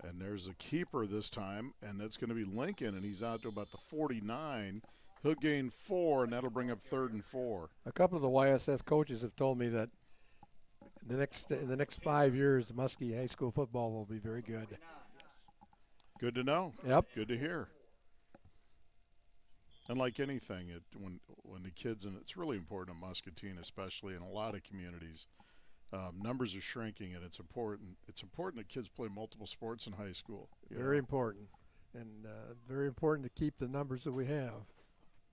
And there's a keeper this time, and that's going to be Lincoln, and he's out to about the 49. He'll gain 4, and that'll bring up 3rd and 4. A couple of the YSF coaches have told me that in the next 5 years, the Muskie High School football will be very good. Good to know. Yep. Good to hear. And like anything, when the kids, and it's really important in Muscatine, especially in a lot of communities, numbers are shrinking, and it's important. It's important that kids play multiple sports in high school. Very important, and very important to keep the numbers that we have.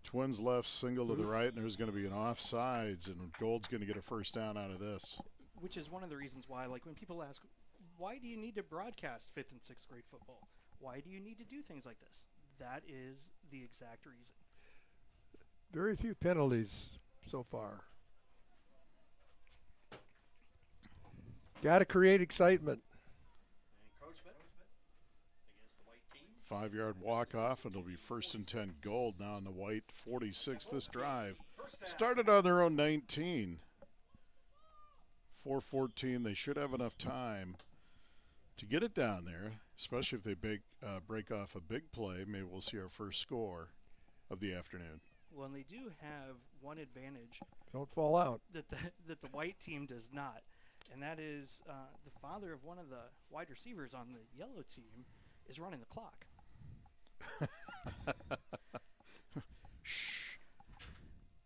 Twins left, single to the right, and there's going to be an offsides, and Gold's going to get a first down out of this. Which is one of the reasons why, when people ask, why do you need to broadcast 5th and 6th grade football? Why do you need to do things like this? That is the exact reason. Very few penalties so far. Got to create excitement. 5-yard walk-off, and it'll be 1st and 10 Gold now on the white 46 this drive. Started on their own 19. 4:14. They should have enough time to get it down there, especially if they break off a big play. Maybe we'll see our first score of the afternoon. Well, and they do have one advantage. Don't fall out. That the white team does not. And that is the father of one of the wide receivers on the yellow team is running the clock. Shh.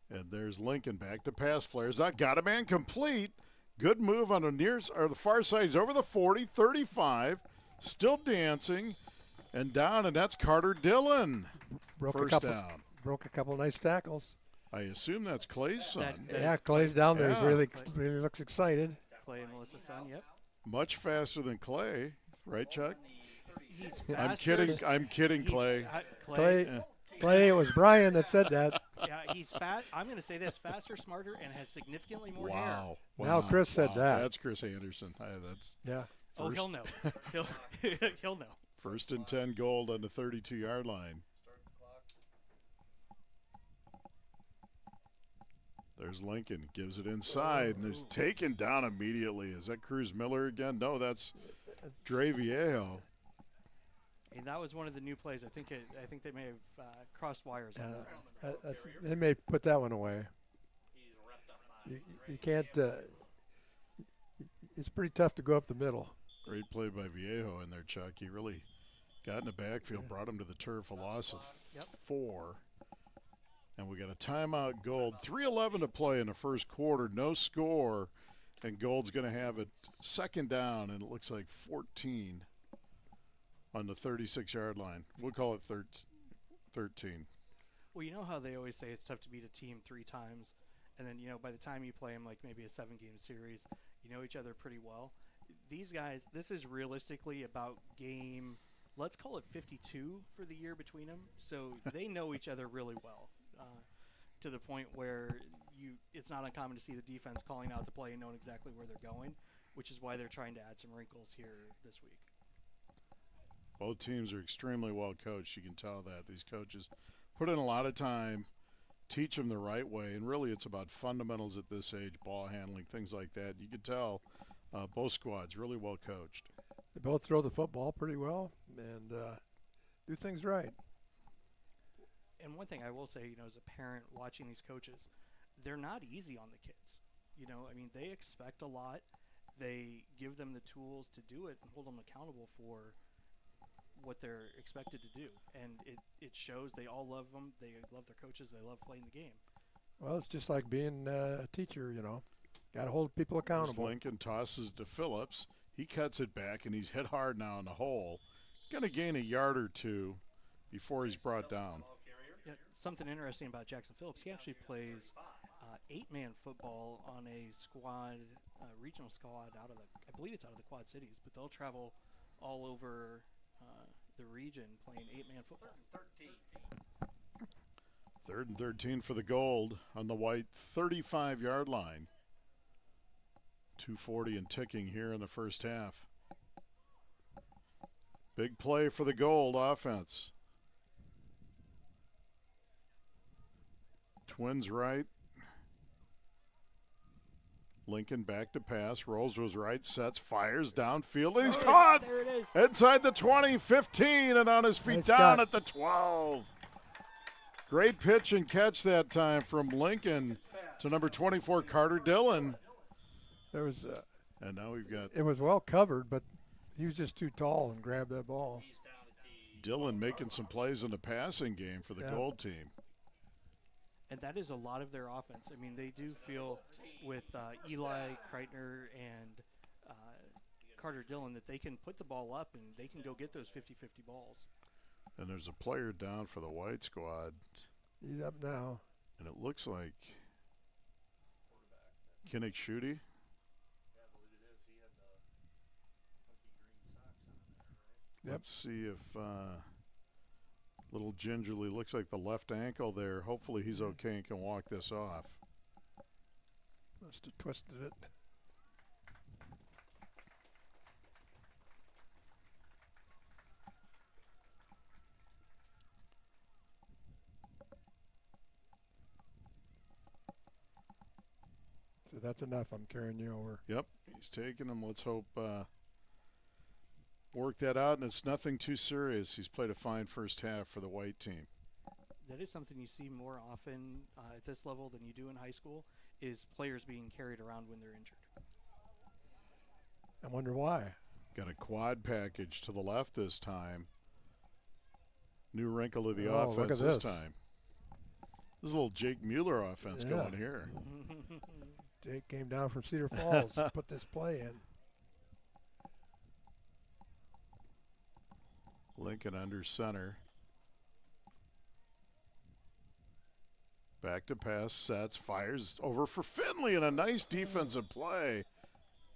And there's Lincoln back to pass. Flares out. Got a man complete. Good move on the far side. He's over the 40, 35. Still dancing. And down, and that's Carter Dillon. First down. Broke a couple nice tackles. I assume that's Clay's son. Clay's down there. Yeah. He's really looks excited. Clay and Melissa's son, yep. Much faster than Clay, right, Chuck? He's faster. I'm kidding, Clay. Clay, it was Brian that said that. Yeah, he's fat. I'm going to say this: faster, smarter, and has significantly more hair. Wow. Now Chris said that. That's Chris Anderson. Yeah. Oh, he'll know. He'll know. 1st and 10 Gold on the 32-yard line. There's Lincoln. Gives it inside, and is taken down immediately. Is that Cruz Miller again? No, that's Dre Viejo. And that was one of the new plays. I think they may have crossed wires on that. They may put that one away. You can't. It's pretty tough to go up the middle. Great play by Viejo in there, Chuck. He really got in the backfield, brought him to the turf, a loss of 4. And we got a timeout, Gold. 3:11 to play in the first quarter, no score. And Gold's going to have it second down, and it looks like 14 on the 36-yard line. We'll call it 13. Well, you know how they always say it's tough to beat a team 3 times, and then, by the time you play them, like maybe a 7-game series, you know each other pretty well. These guys, this is realistically about game, let's call it 52 for the year between them. So they know each other really well, to the point where it's not uncommon to see the defense calling out the play and knowing exactly where they're going, which is why they're trying to add some wrinkles here this week. Both teams are extremely well coached. You can tell that. These coaches put in a lot of time, teach them the right way, and really it's about fundamentals at this age, ball handling, things like that. You can tell both squads really well coached. They both throw the football pretty well and do things right. And one thing I will say, as a parent watching these coaches, they're not easy on the kids. They expect a lot. They give them the tools to do it and hold them accountable for what they're expected to do. And it shows. They all love them. They love their coaches. They love playing the game. Well, it's just like being a teacher, Got to hold people accountable. Lincoln tosses to Phillips. He cuts it back, and he's hit hard now in the hole. Going to gain a yard or two before he's brought down. Yeah, something interesting about Jackson Phillips, he actually plays 8-man football on a squad, regional squad I believe it's out of the Quad Cities, but they'll travel all over the region playing 8-man football. 3rd and 13 for the Gold on the white 35-yard line. 2:40 and ticking here in the first half. Big play for the Gold offense. Twins right. Lincoln back to pass. Rolls to his right, sets, fires downfield, and he's caught! There it is. Inside the 20, 15, and on his feet Nice down cut. at the 12. Great pitch and catch that time from Lincoln to number 24, Carter Dillon. There was, And now we've got it was well covered, but he was just too tall and grabbed that ball. Dillon making some plays in the passing game for the Gold team. And that is a lot of their offense. They do feel with Eli Kreitner and Carter Dillon that they can put the ball up and they can go get those 50-50 balls. And there's a player down for the white squad. He's up now. And it looks like Kinnick Schutte. Yep. Let's see if little gingerly looks like the left ankle there. Hopefully he's okay and can walk this off. Must have twisted it. So that's enough. I'm carrying you over. Yep, he's taking him. Let's hope work that out, and it's nothing too serious. He's played a fine first half for the white team. That is something you see more often at this level than you do in high school, is players being carried around when they're injured. I wonder why. Got a quad package to the left this time. New wrinkle of the Oh, look offense at this this. time. This is a little Jake Mueller offense Yeah. going here. Jake came down from Cedar Falls to put this play in. Lincoln under center. Back to pass, sets, fires over for Finley, and a nice defensive play.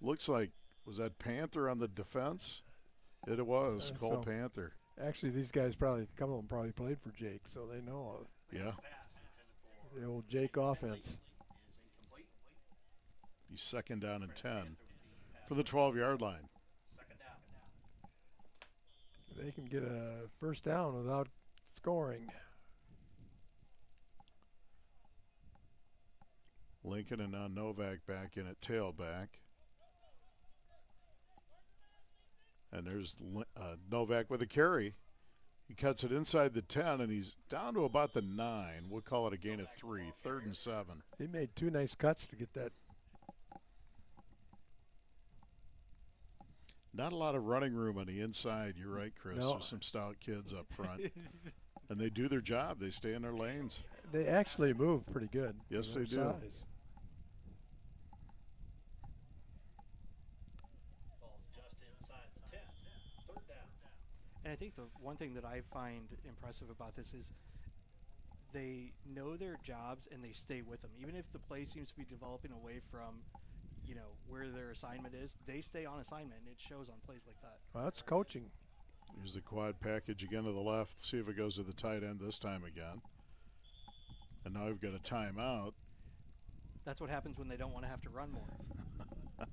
Looks like, was that Panther on the defense? It was, Cole so. Panther. Actually, these guys probably, a couple of them probably played for Jake, so they know Yeah, the old Jake offense. he's second down and 10 for the 12-yard line. They can get a first down without scoring. Lincoln and now Novak back in at tailback. And there's Novak with a carry. He cuts it inside the 10, and he's down to about the 9. We'll call it a gain of 3, 3rd and 7. He made 2 nice cuts to get that. Not a lot of running room on the inside. You're right, Chris. No. There's some stout kids up front. And they do their job. They stay in their lanes. They actually move pretty good. Yes, for they their do. size. And I think the one thing that I find impressive about this is they know their jobs and they stay with them. Even if the play seems to be developing away from, where their assignment is, they stay on assignment, and it shows on plays like that. Well, that's coaching. Here's the quad package again to the left. See if it goes to the tight end this time again. And now we've got a timeout. That's what happens when they don't want to have to run more.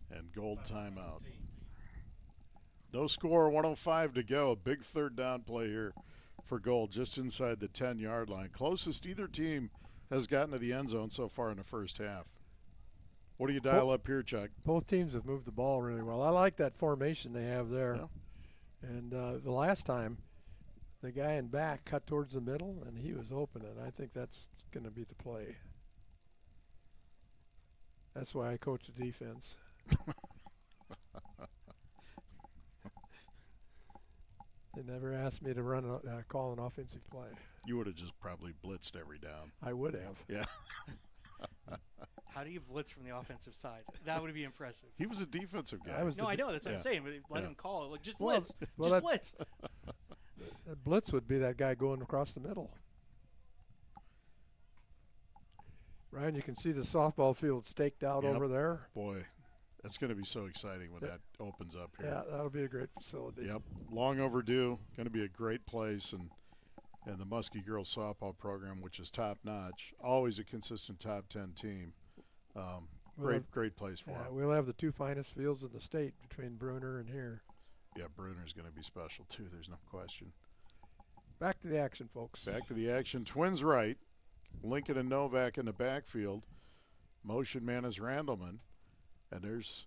And gold timeout. No score, 1:05 to go. Big third down play here for Gold, just inside the 10-yard line. Closest either team has gotten to the end zone so far in the first half. What do you dial up here, Chuck? Both teams have moved the ball really well. I like that formation they have there. Yeah. And the last time, the guy in back cut towards the middle, and he was open, and I think that's going to be the play. That's why I coach the defense. They never asked me to call an offensive play. You would have just probably blitzed every down. I would have. Yeah. How do you blitz from the offensive side? That would be impressive. He was a defensive guy. I know. That's what I'm saying. But let Yeah. him call it. Like, just Well, blitz. well, Just blitz. The blitz would be that guy going across the middle. Ryan, you can see the softball field staked out Yep. over there. Boy, that's going to be so exciting when that opens up here. Yeah, that'll be a great facility. Yep, long overdue. Going to be a great place, and the Muskie girls softball program, which is top notch, always a consistent top 10 team. Great place for Yeah, them. we'll have the two finest fields in the state between Bruner and here. Yeah, Bruner's going to be special too. There's no question. Back to the action, folks. Back to the action. Twins right. Lincoln and Novak in the backfield. Motion man is Randleman, and there's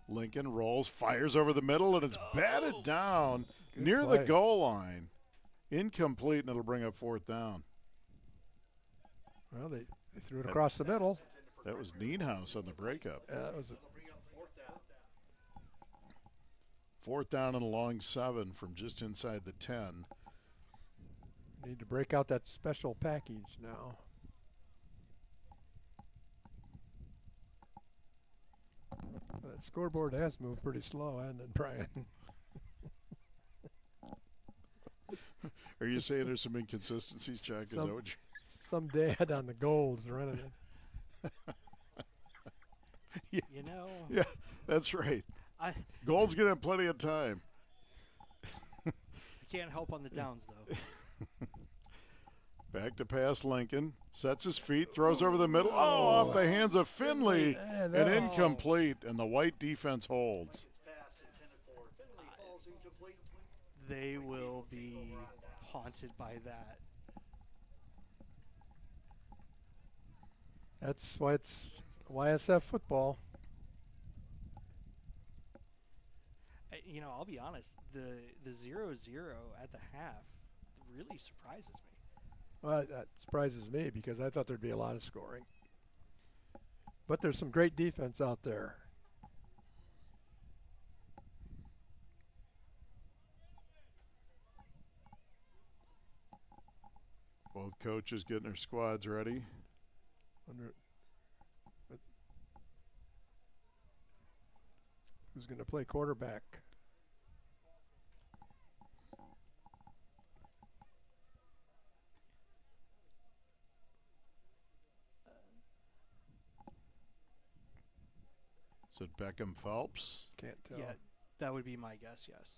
Lincoln rolls, fires over the middle, and it's batted down Good near play. the goal line. Incomplete, and it'll bring up fourth down. Well, they threw it across the middle. That was Nienhaus on the breakup. That was Fourth down and a long 7 from just inside the 10. need to break out that special package now. That scoreboard has moved pretty slow, hasn't it, Brian? Are you saying there's some inconsistencies, Chuck? Is that what you Some dad on the goals running it. Yeah, that's right. I Gold's going to have plenty of time. can't help on the downs, though. Back to pass Lincoln. Sets his feet, throws over the middle. Oh, off the hands of Finley. And incomplete, and the white defense holds. They will be haunted by that. That's why it's YSF football. I'll be honest. The 0-0 at the half really surprises me. Well, that surprises me because I thought there'd be a lot of scoring. But there's some great defense out there. Both coaches getting their squads ready. Who's going to play quarterback? Is it Beckham Phelps? Can't tell. Yeah, that would be my guess, yes.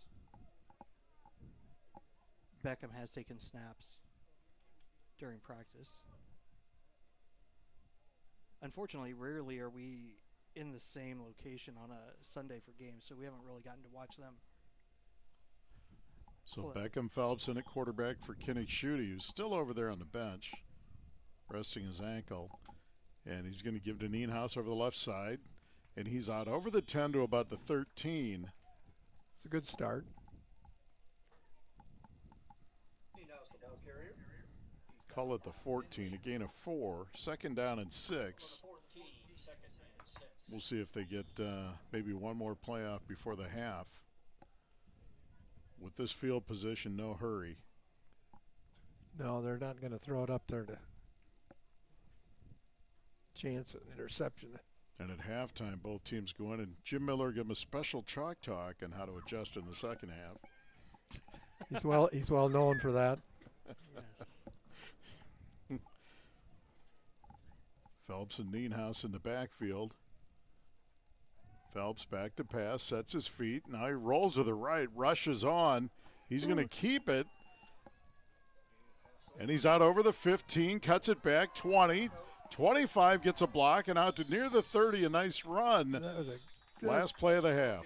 Beckham has taken snaps during practice. Unfortunately, rarely are we in the same location on a Sunday for games, so we haven't really gotten to watch them. So Beckham Phelps in at quarterback for Kinnick Schutte, who's still over there on the bench, resting his ankle. And he's going to give to Nienhaus over the left side. And he's out over the 10 to about the 13. It's a good start. Call it the 14, a gain of 4. Second down and 6. We'll see if they get maybe one more playoff before the half. With this field position, no hurry. No, they're not going to throw it up there to chance an interception. And at halftime, both teams go in, and Jim Miller give them a special chalk talk on how to adjust in the second half. He's well known for that. Yes. Phelps and Nienhaus in the backfield. Phelps back to pass, sets his feet. Now he rolls to the right, rushes on. He's going to keep it. And he's out over the 15, cuts it back, 20. 25 gets a block, and out to near the 30, a nice run. That was a Last play of the half.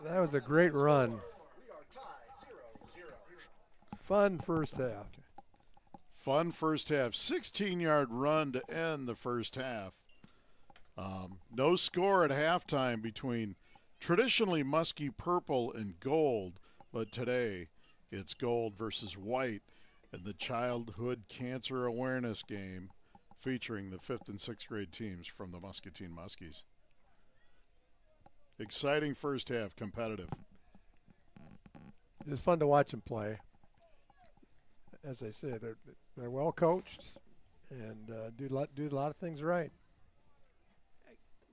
That was a great run. Fun first half. Fun first half. 16-yard run to end the first half. No score at halftime between traditionally Muskie purple and gold, but today it's gold versus white in the Childhood Cancer Awareness Game featuring the 5th and 6th grade teams from the Muscatine Muskies. Exciting first half, competitive. It was fun to watch them play. As I said, they're well coached and do a lot of things right.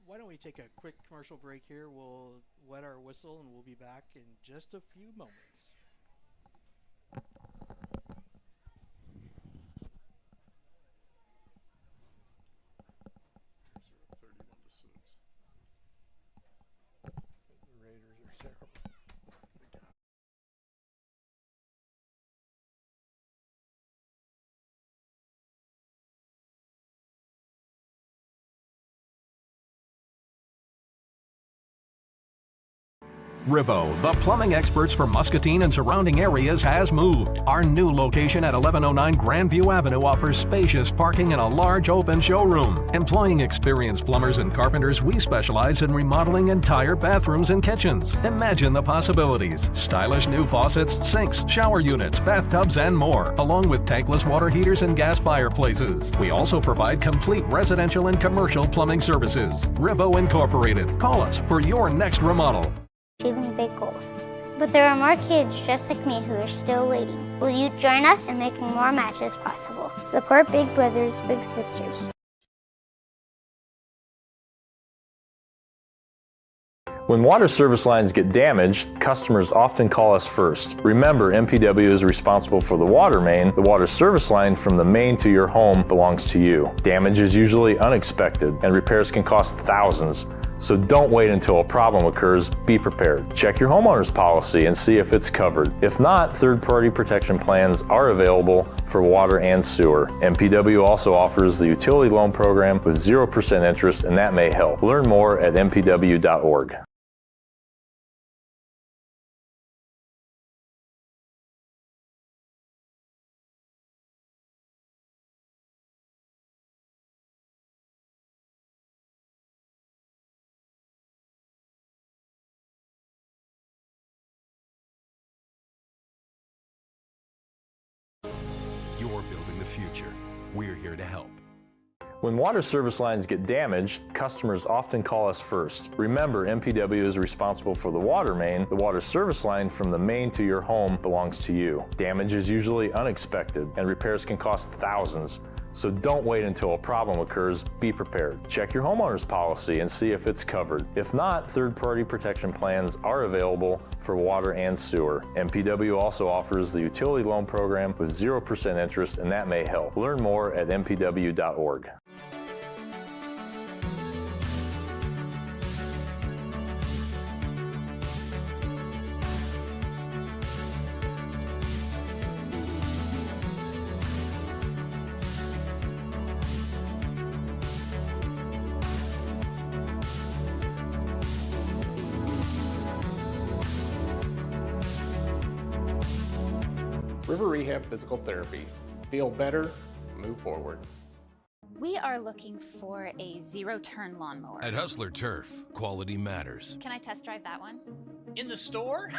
Why don't we take a quick commercial break here? We'll wet our whistle and we'll be back in just a few moments. The Raiders are terrible. Rivo, the plumbing experts for Muscatine and surrounding areas, has moved. Our new location at 1109 Grandview Avenue offers spacious parking and a large open showroom. Employing experienced plumbers and carpenters, we specialize in remodeling entire bathrooms and kitchens. Imagine the possibilities. Stylish new faucets, sinks, shower units, bathtubs, and more, along with tankless water heaters and gas fireplaces. We also provide complete residential and commercial plumbing services. Rivo Incorporated. Call us for your next remodel. Achieving big goals. But there are more kids just like me who are still waiting. Will you join us in making more matches possible? Support Big Brothers, Big Sisters. When water service lines get damaged, customers often call us first. Remember, MPW is responsible for the water main. The water service line from the main to your home belongs to you. Damage is usually unexpected, and repairs can cost thousands. So don't wait until a problem occurs. Be prepared. Check your homeowner's policy and see if it's covered. If not, third-party protection plans are available for water and sewer. MPW also offers the utility loan program with 0% interest, and that may help. Learn more at mpw.org. You're building the future. We're here to help. When water service lines get damaged, customers often call us first. Remember, MPW is responsible for the water main. The water service line from the main to your home belongs to you. Damage is usually unexpected, and repairs can cost thousands. So don't wait until a problem occurs. Be prepared. Check your homeowner's policy and see if it's covered. If not, third-party protection plans are available for water and sewer. MPW also offers the utility loan program with 0% interest, and that may help. Learn more at mpw.org. River Rehab Physical Therapy. Feel better, move forward. We are looking for a zero-turn lawnmower. At Hustler Turf, quality matters. Can I test drive that one? In the store?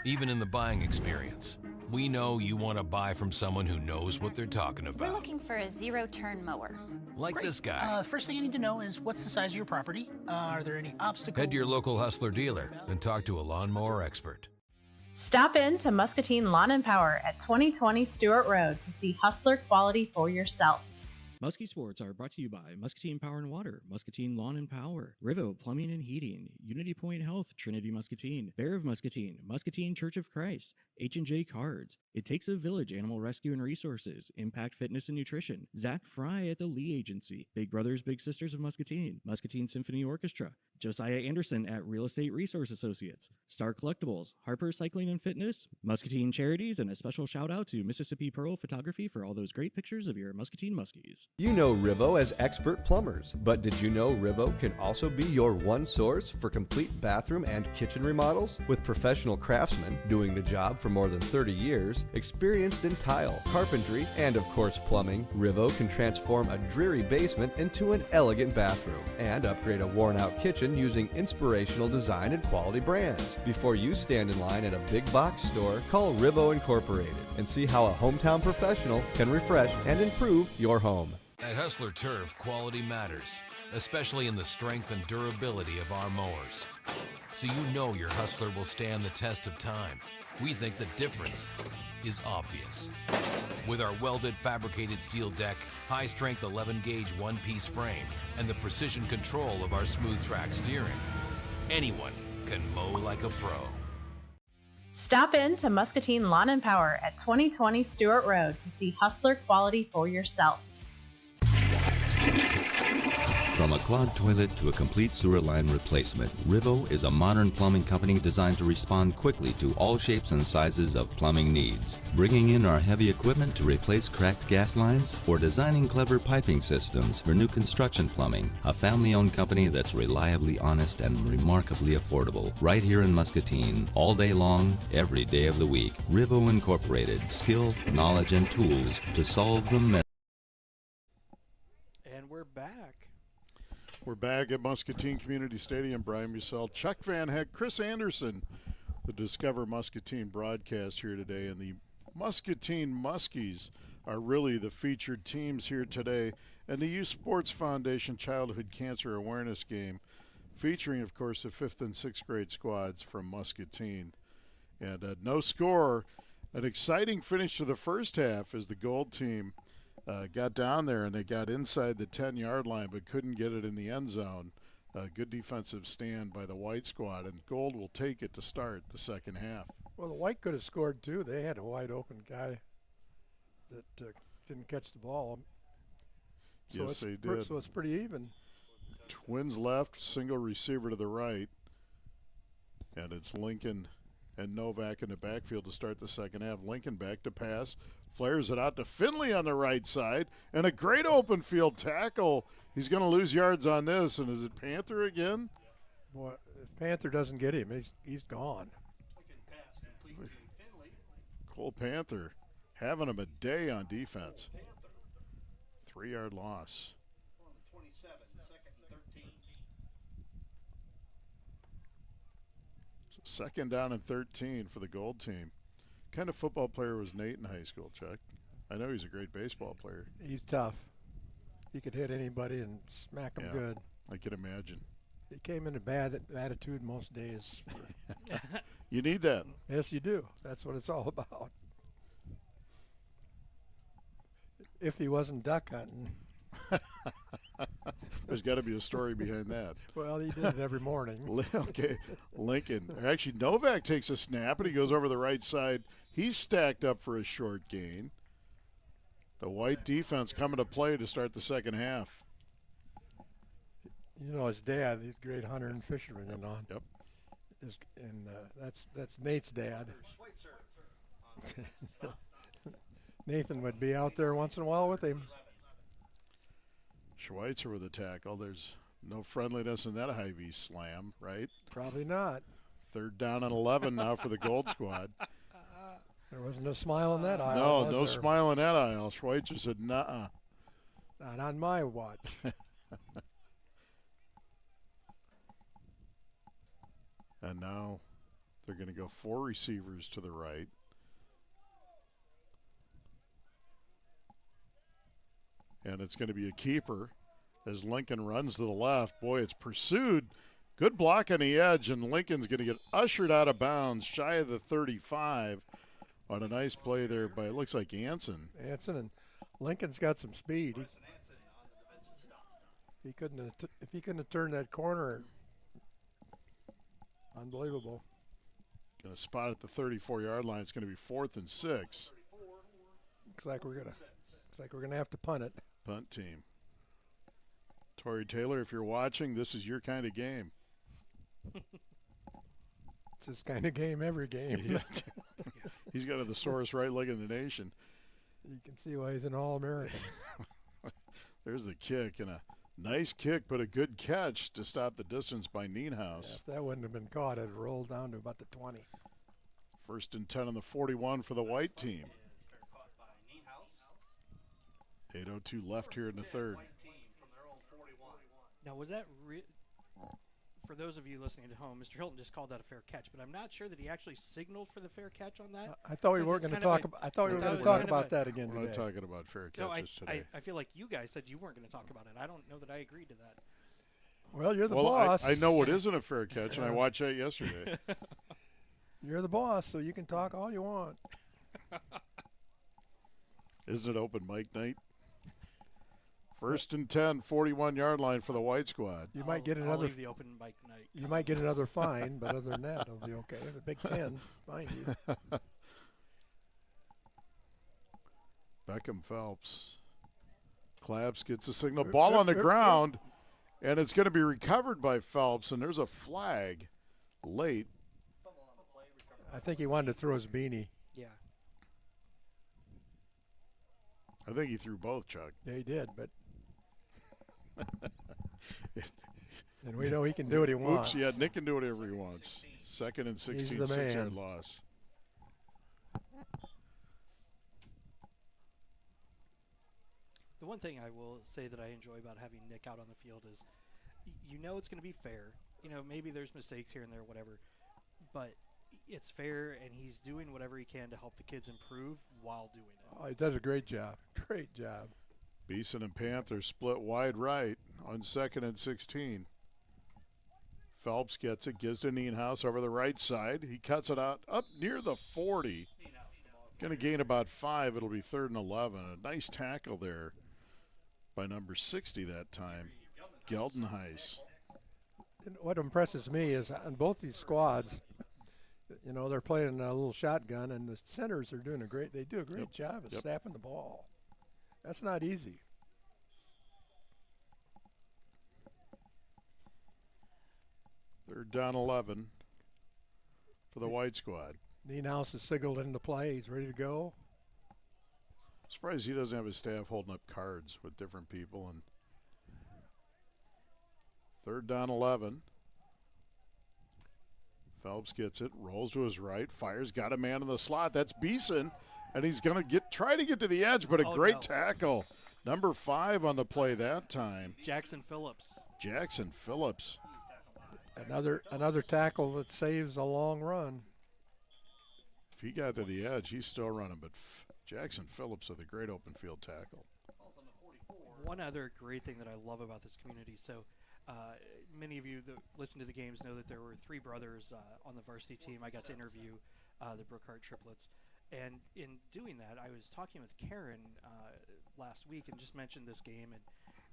Even in the buying experience. We know you want to buy from someone who knows what they're talking about. We're looking for a zero-turn mower. Like Great. this guy. First thing you need to know is what's the size of your property? Are there any obstacles? Head to your local Hustler dealer and talk to a lawnmower expert. Stop in to Muscatine Lawn and Power at 2020 Stewart Road to see Hustler quality for yourself. Muskie Sports are brought to you by Muscatine Power and Water, Muscatine Lawn and Power, Rivo Plumbing and Heating, Unity Point Health, Trinity Muscatine, Bear of Muscatine, Muscatine Church of Christ, H&J Cards, It Takes a Village Animal Rescue and Resources, Impact Fitness and Nutrition, Zach Fry at the Lee Agency, Big Brothers Big Sisters of Muscatine, Muscatine Symphony Orchestra, Josiah Anderson at Real Estate Resource Associates, Star Collectibles, Harper Cycling and Fitness, Muscatine Charities, and a special shout out to Mississippi Pearl Photography for all those great pictures of your Muscatine Muskies. You know Rivo as expert plumbers, but did you know Rivo can also be your one source for complete bathroom and kitchen remodels? With professional craftsmen doing the job for more than 30 years, experienced in tile, carpentry, and of course plumbing, Rivo can transform a dreary basement into an elegant bathroom and upgrade a worn-out kitchen using inspirational design and quality brands. Before you stand in line at a big box store, call Rivo Incorporated and see how a hometown professional can refresh and improve your home. At Hustler Turf, quality matters, especially in the strength and durability of our mowers. So you know your Hustler will stand the test of time. We think the difference is obvious. With our welded fabricated steel deck, high-strength 11-gauge one-piece frame, and the precision control of our smooth track steering, anyone can mow like a pro. Stop in to Muscatine Lawn and Power at 2020 Stewart Road to see Hustler quality for yourself. From a clogged toilet to a complete sewer line replacement, Rivo is a modern plumbing company designed to respond quickly to all shapes and sizes of plumbing needs. Bringing in our heavy equipment to replace cracked gas lines or designing clever piping systems for new construction plumbing, a family-owned company that's reliably honest and remarkably affordable. Right here in Muscatine, all day long, every day of the week. Rivo Incorporated, skill, knowledge, and tools to solve the mess. And we're back. We're back at Muscatine Community Stadium. Brian Musell, Chuck Van Heck, Chris Anderson, the Discover Muscatine broadcast here today. And the Muscatine Muskies are really the featured teams here today. And the Youth Sports Foundation Childhood Cancer Awareness Game, featuring, of course, the 5th and 6th grade squads from Muscatine. And no score. An exciting finish to the first half as the Gold team got down there and they got inside the 10-yard line but couldn't get it in the end zone. Good defensive stand by the White squad, and Gold will take it to start the second half. Well, the White could have scored too. They had a wide open guy that didn't catch the ball. So yes, they did. So it's pretty even. Twins left, single receiver to the right, and it's Lincoln and Novak in the backfield to start the second half. Lincoln back to pass. Flares it out to Finley on the right side, and a great open field tackle. He's going to lose yards on this, and is it Panther again? Boy, if Panther doesn't get him, he's gone. Cole Panther having him a day on defense. 3-yard loss. So second down and 13 for the Gold team. What kind of football player was Nate in high school, Chuck? I know he's a great baseball player. He's tough. He could hit anybody and smack them good. I can imagine. He came in a bad attitude most days. You need that. Yes, you do. That's what it's all about. If he wasn't duck hunting. There's got to be a story behind that. Well, he did it every morning. Okay, Lincoln. Actually, Novak takes a snap, and he goes over the right side. He's stacked up for a short gain. The White defense coming to play to start the second half. You know, his dad, he's a great hunter and fisherman, you know. Yep. And that's Nate's dad. Nathan would be out there once in a while with him. Schweitzer with a tackle. There's no friendliness in that Hy-Vee slam, right? Probably not. Third down and 11 now for the Gold squad. There wasn't a smile in that aisle. No smile in that aisle. Schweitzer said, nuh-uh. Not on my watch. And now they're going to go 4 receivers to the right. And it's going to be a keeper as Lincoln runs to the left. Boy, it's pursued. Good block on the edge, and Lincoln's going to get ushered out of bounds shy of the 35 on a nice play there by, it looks like, Anson. Anson, and Lincoln's got some speed. He couldn't have if he couldn't have turned that corner. Unbelievable. Going to spot at the 34-yard line. It's going to be 4th and 6. Looks like we're gonna have to punt it. Punt team. Torrey Taylor, if you're watching, this is your kind of game. It's this kind of game every game. Yeah. He's got the sorest right leg in the nation. You can see why he's an All-American. There's the kick, and a nice kick, but a good catch to stop the distance by Nienhaus. Yeah, if that wouldn't have been caught, it rolled down to about the 20. 1st and 10 on the 41 for the white team. 8:02 left here in the third. Now, was that for those of you listening at home? Mr. Hilton just called that a fair catch, but I'm not sure that he actually signaled for the fair catch on that. I thought we weren't going to talk about. I thought we were going to talk about that again today. We're not talking about fair catches today. I feel like you guys said you weren't going to talk about it. I don't know that I agreed to that. Well, you're the boss. I know what isn't a fair catch, and I watched that yesterday. You're the boss, so you can talk all you want. Isn't it open mic night? 1st and 10, 41-yard line for the white squad. You might get another. I'll leave the open mic night. You might get another fine, but other than that, it'll be okay. The Big Ten, fine you. Beckham Phelps. Claps gets a signal. Ball on the ground, and it's going to be recovered by Phelps, and there's a flag late. I think he wanted to throw his beanie. Yeah. I think he threw both, Chuck. Yeah, he did, but. And we know he can do what he wants. Oops, yeah, Nick can do whatever he wants. 2nd and 16, 6-yard loss. The one thing I will say that I enjoy about having Nick out on the field is, you know, it's going to be fair. You know, maybe there's mistakes here and there, whatever, but it's fair, and he's doing whatever he can to help the kids improve while doing it. Oh, he does a great job. Great job. Beeson and Panthers split wide right on 2nd and 16. Phelps gets it, gives to Nienhaus over the right side. He cuts it out up near the 40. Going to gain about 5. It'll be 3rd and 11. A nice tackle there by number 60 that time, Geldenhuis. And what impresses me is on both these squads, you know, they're playing a little shotgun, and the centers are doing a great job of snapping the ball. That's not easy. They're down 11 for the white squad. Nienhaus is signaled into play. He's ready to go. Surprised he doesn't have his staff holding up cards with different people. And 3rd down 11. Phelps gets it, rolls to his right, fires, got a man in the slot. That's Beeson. And he's going to try to get to the edge, but a great tackle. Number 5 on the play that time. Jackson Phillips. Jackson Phillips. Another tackle that saves a long run. If he got to the edge, he's still running, but Jackson Phillips with a great open field tackle. One other great thing that I love about this community, so many of you that listen to the games know that there were 3 brothers on the varsity team. I got to interview the Brookhart triplets. And in doing that, I was talking with Karen last week and just mentioned this game. And,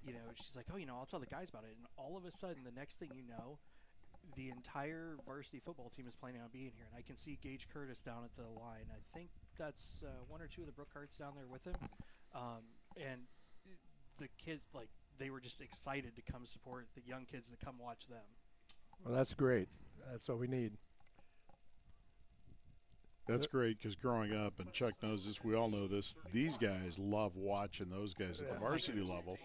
you know, she's like, oh, you know, I'll tell the guys about it. And all of a sudden, the next thing you know, the entire varsity football team is planning on being here. And I can see Gage Curtis down at the line. I think that's 1 or 2 of the Brookharts down there with him. And the kids, like, they were just excited to come support the young kids that come watch them. Well, that's great. That's what we need. That's great because growing up, and Chuck knows this, we all know this, these guys love watching those guys at the varsity level.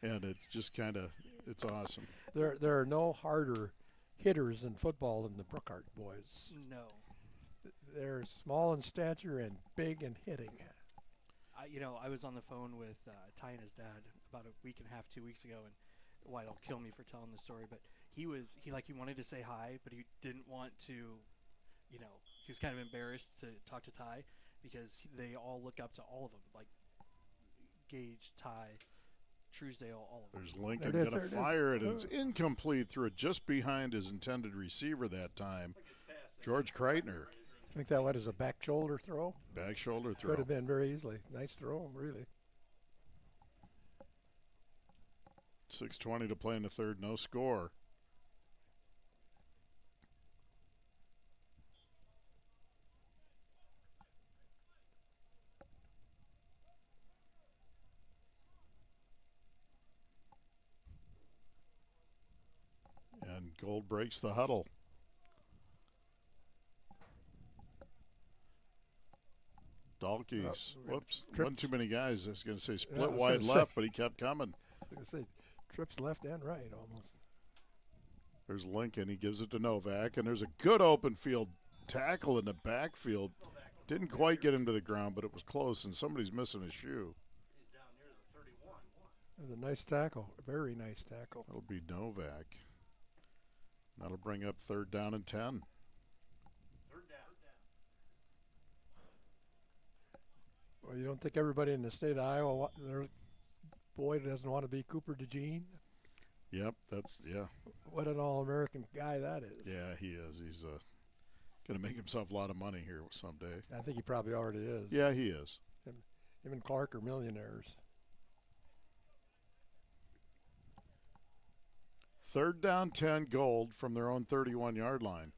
And it's just kind of, it's awesome. There are no harder hitters in football than the Brookhart boys. No. They're small in stature and big in hitting. You know, I was on the phone with Ty and his dad about a week and a half, 2 weeks ago, and White will kill me for telling this story, but he wanted to say hi, but he didn't want to, you know, he was kind of embarrassed to talk to Ty because they all look up to all of them. Like, Gage, Ty, Truesdale, all of them. There's Lincoln going to fire it, and it's incomplete. Threw it just behind his intended receiver that time, George Kreitner. I think that was a back shoulder throw. Back shoulder throw. Could have been very easily. Nice throw, really. 6:20 to play in the third, no score. And Gold breaks the huddle. Dalkeys. Whoops. One too many guys. I was going to say split wide left, but he kept coming. I was going to say trips left and right almost. There's Lincoln. He gives it to Novak, and there's a good open field tackle in the backfield. Didn't quite get him to the ground, but it was close, and somebody's missing a shoe. It was a nice tackle. A very nice tackle. That'll be Novak. That'll bring up 3rd down and 10. Well, you don't think everybody in the state of Iowa, their boy doesn't want to be Cooper DeJean? Yep, yeah. What an all-American guy that is. Yeah, he is. He's going to make himself a lot of money here someday. I think he probably already is. Yeah, he is. Him and Clark are millionaires. 3rd down, 10, Gold from their own 31-yard line.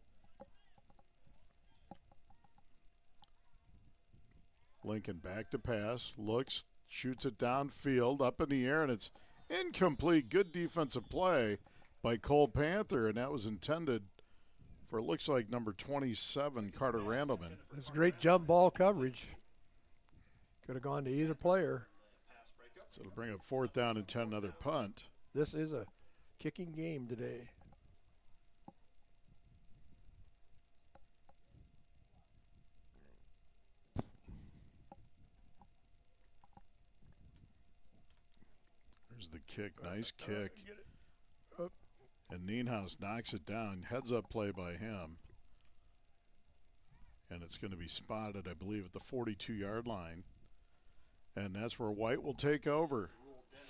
Lincoln back to pass, looks, shoots it downfield, up in the air, and it's incomplete. Good defensive play by Cole Panther, and that was intended for, it looks like, number 27, Carter Randleman. It's great jump ball coverage. Could have gone to either player. So it'll bring up 4th down and 10, another punt. This is a kicking game today. There's the kick, nice kick. And Nienhaus knocks it down. Heads up play by him. And it's going to be spotted, I believe, at the 42-yard line. And that's where White will take over.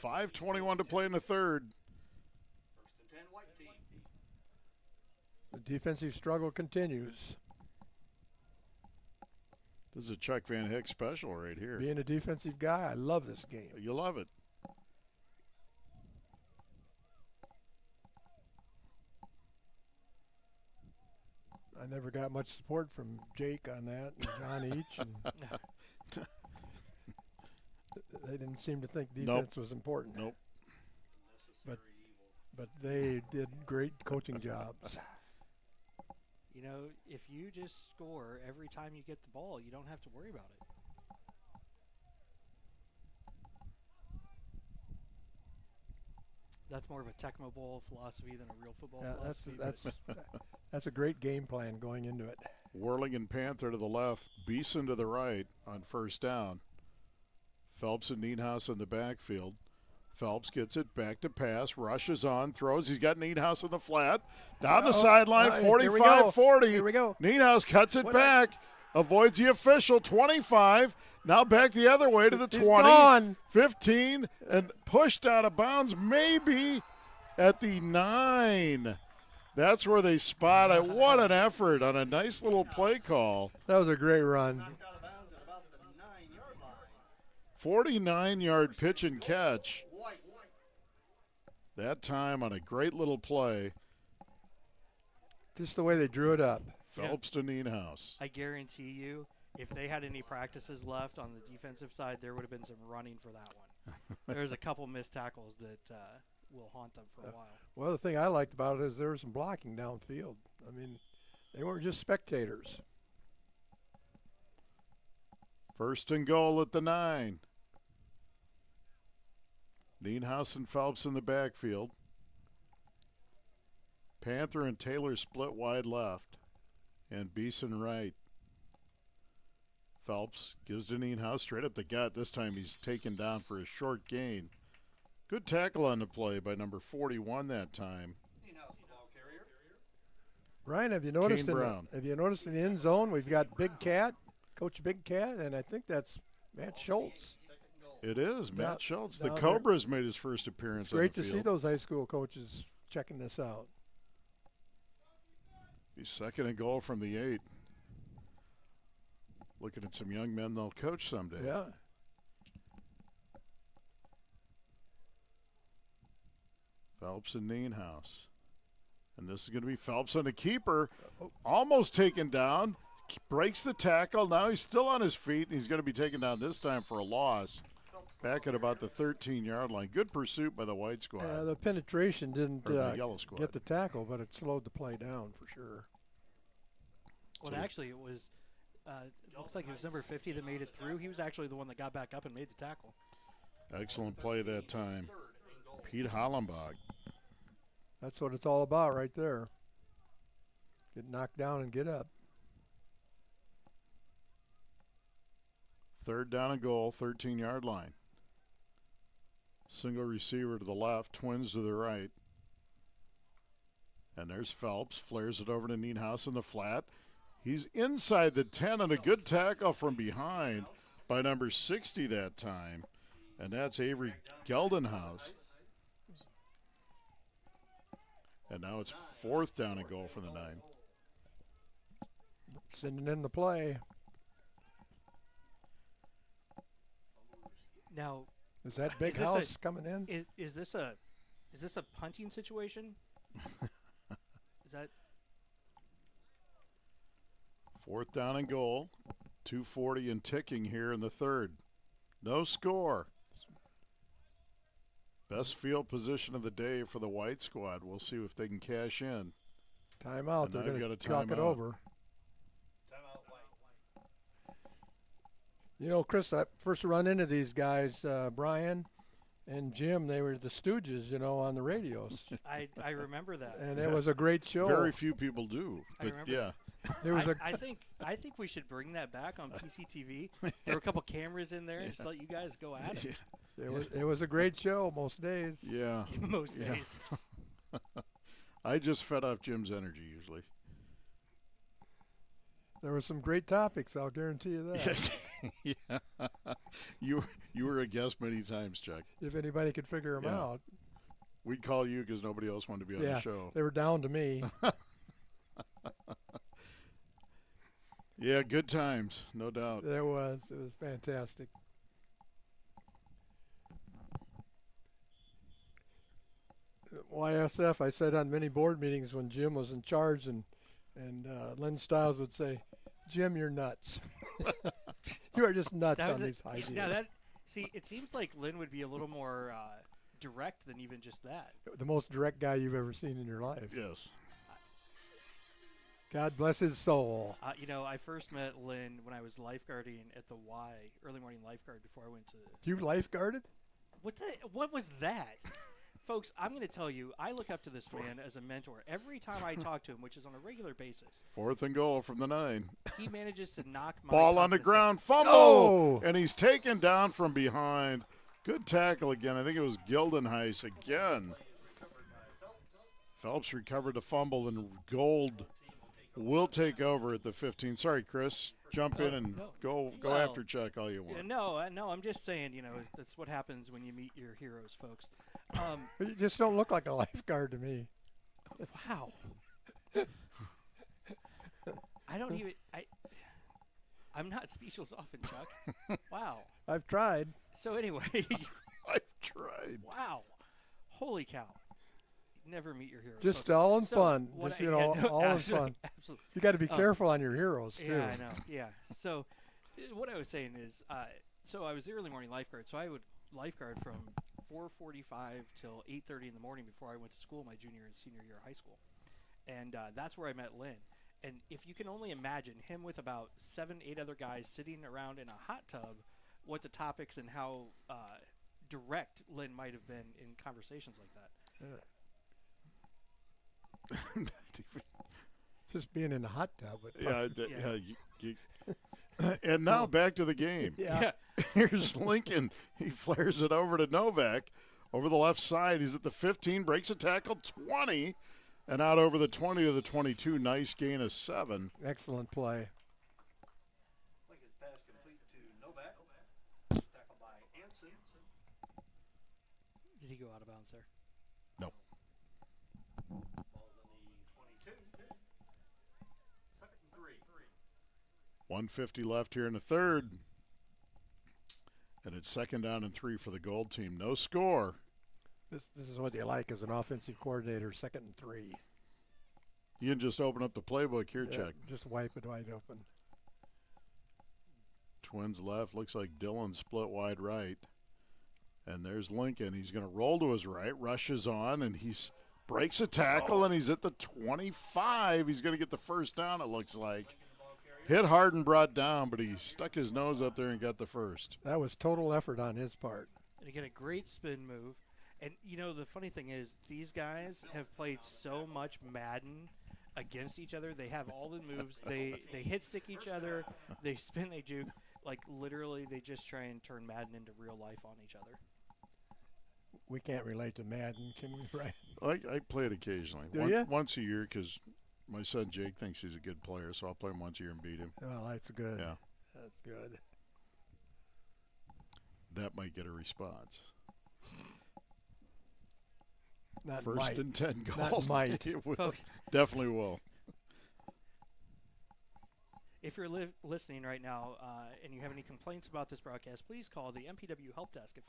5:21 to play in the third. The defensive struggle continues. This is a Chuck Van Hick special right here. Being a defensive guy, I love this game. You love it. I never got much support from Jake on that, and John Each. And they didn't seem to think defense was important. Nope. But they did great coaching jobs. You know, if you just score every time you get the ball, you don't have to worry about it. That's more of a Tecmo Bowl philosophy than a real football philosophy. That's a great game plan going into it. Whirling and Panther to the left, Beeson to the right on 1st down. Phelps and Nienhaus in the backfield. Phelps gets it back to pass, rushes on, throws. He's got Nienhaus in the flat. Down the sideline, 45-40. Here we go. Nienhaus cuts it back, avoids the official, 25. Now back the other way to the 20, gone. 15, and pushed out of bounds maybe at the 9. That's where they spot it. What an effort on a nice little play call. That was a great run. 49-yard pitch and catch. That time on a great little play. Just the way they drew it up. Phelps to Nienhaus. I guarantee you, if they had any practices left on the defensive side, there would have been some running for that one. There's a couple missed tackles that will haunt them for a while. Well, the thing I liked about it is there was some blocking downfield. I mean, they weren't just spectators. 1st and goal at the 9. Nienhaus and Phelps in the backfield. Panther and Taylor split wide left. And Beeson right. Phelps gives to Nienhaus straight up the gut. This time he's taken down for a short gain. Good tackle on the play by number 41 that time. Ryan, have you noticed in the end zone we've got Big Cat, Coach Big Cat, and I think that's Matt Schultz. It is. Matt Schultz. The down Cobras made his first appearance on the field. Great to see those high school coaches checking this out. He's second and goal from the 8. Looking at some young men they'll coach someday. Yeah. Phelps and Nienhaus. And this is going to be Phelps on the keeper. Almost taken down. Breaks the tackle. Now he's still on his feet, and he's going to be taken down this time for a loss. Back at about the 13-yard line. Good pursuit by the white squad. The penetration didn't the yellow squad. get the tackle, but it slowed the play down for sure. Well, actually, it was looks like it was number 50 that made it through. He was actually the one that got back up and made the tackle. Excellent play that time. Pete Hollenbach. That's what it's all about right there. Get knocked down and get up. Third down and goal, 13-yard line. Single receiver to the left, twins to the right. And there's Phelps, flares it over to Nienhaus in the flat. He's inside the 10 and a good tackle from behind by number 60 that time. And that's Avery Geldenhaus. And now it's fourth down and goal for the 9. Sending in the play. Now, is that big house coming in? Is this a punting situation? Is that fourth down and goal? 2:40 and ticking here in the third. No score. Best field position of the day for the white squad. We'll see if they can cash in. Timeout. They're going to talk it over. You know, Chris, I first run into these guys, Brian and Jim. They were the Stooges, you know, on the radios. I remember that. And it was a great show. Very few people do. But yeah. There was I think we should bring that back on PCTV. There were a couple cameras in there, just let you guys go at it. It was a great show most days. Yeah. Most days. I just fed off Jim's energy usually. There were some great topics, I'll guarantee you that. Yeah. You were a guest many times, Chuck. If anybody could figure them out. We'd call you because nobody else wanted to be on the show. They were down to me. Yeah, good times, no doubt. There was. It was fantastic. YSF, I said on many board meetings when Jim was in charge, and Lynn Stiles would say, "Jim, you're nuts. You are just nuts on these ideas." Now see, it seems like Lynn would be a little more direct than even just that. The most direct guy you've ever seen in your life. Yes. God bless his soul. You know, I first met Lynn when I was lifeguarding at the Y, early morning lifeguard, before I went to. You lifeguarded? What was that? Folks, I'm going to tell you, I look up to this man as a mentor. Every time I talk to him, which is on a regular basis. Fourth and goal from the 9. He manages to knock my ball on the ground, fumble, oh! And he's taken down from behind. Good tackle again. I think it was Geldenhuis again. Phelps recovered the fumble, and Gold will take over at the 15. Sorry, Chris. Jump in and go after Chuck all you want. No, I'm just saying, you know, that's what happens when you meet your heroes, folks. You just don't look like a lifeguard to me. Wow. I don't even. I'm not speechless often, Chuck. Wow. I've tried. So anyway. I've tried. Wow. Holy cow. Never meet your heroes. Just folks. all in fun. Just, you know, all in fun. Absolutely. You got to be careful on your heroes, too. Yeah, I know. Yeah. So what I was saying is, so I was the early morning lifeguard. So I would lifeguard from 4:45 till 8:30 in the morning before I went to school my junior and senior year of high school. And that's where I met Lynn. And if you can only imagine him with about 7, 8 other guys sitting around in a hot tub, what the topics and how direct Lynn might have been in conversations like that. Just being in a hot tub. And now back to the game. Yeah. Here's Lincoln. He flares it over to Novak. Over the left side, he's at the 15, breaks a tackle, 20, and out over the 20 to the 22. Nice gain of 7. Excellent play. Lincoln's pass complete to Novak. Tackled by Anson. 1:50 left here in the third. And it's 2nd down and 3 for the Gold team. No score. This is what you like as an offensive coordinator, 2nd and 3. You can just open up the playbook here, Yeah, check. just wipe it wide open. Twins left. Looks like Dillon split wide right. And there's Lincoln. He's going to roll to his right, rushes on, and he's breaks a tackle, and he's at the 25. He's going to get the first down, it looks like. Hit hard and brought down, but he stuck his nose up there and got the first. That was total effort on his part. And again, a great spin move. And, you know, the funny thing is these guys have played so much Madden against each other. They have all the moves. They hit stick each other. They spin, they juke. Like, literally, they just try and turn Madden into real life on each other. We can't relate to Madden, can we? Right? I play it occasionally. Do you? Once a year, because my son Jake thinks he's a good player, so I'll play him once a year and beat him. Well, that's good. Yeah. That's good. That might get a response. Not First might. and 10 goals. Not might. It will. Definitely will. If you're listening right now and you have any complaints about this broadcast, please call the MPW Help Desk at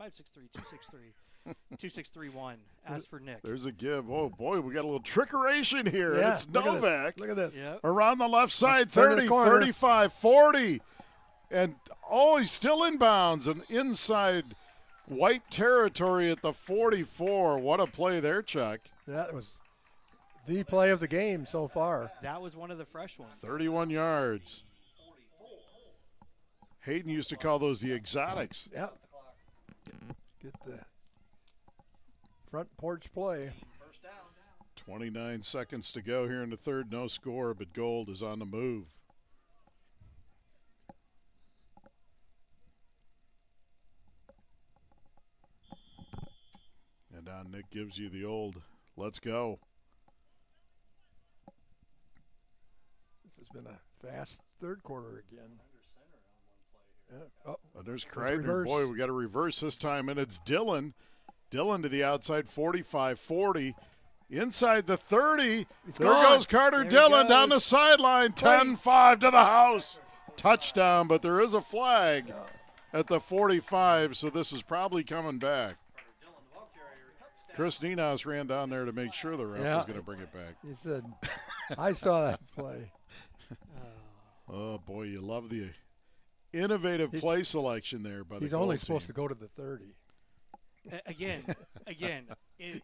563-263-2631. Ask for Nick. There's a give. Oh, boy, we got a little trickeration here. Yeah, It's Novak. Look at this. Yep. Around the left side, turn to 30, the corner. 35, 40. And, he's still in bounds and inside white territory at the 44. What a play there, Chuck. That was the play of the game so far. That was one of the fresh ones. 31 yards. Hayden used to call those the exotics. Yep. Get the front porch play. 29 seconds to go here in the third. No score, but Gold is on the move. And now Nick gives you the old, let's go. This has been a fast third quarter again. There's Kreidner. Reverse. Boy, we got a reverse this time, and it's Dillon. Dillon to the outside, 45-40. Inside the 30. There goes Carter Dillon down the sideline. 10-5 to the house. Touchdown, but there is a flag at the 45, so this is probably coming back. Chris Nienaus ran down there to make sure the ref was going to bring it back. He said, I saw that play. Oh, boy, you love the innovative play selection there by the He's only goal supposed team. to go to the 30. Again,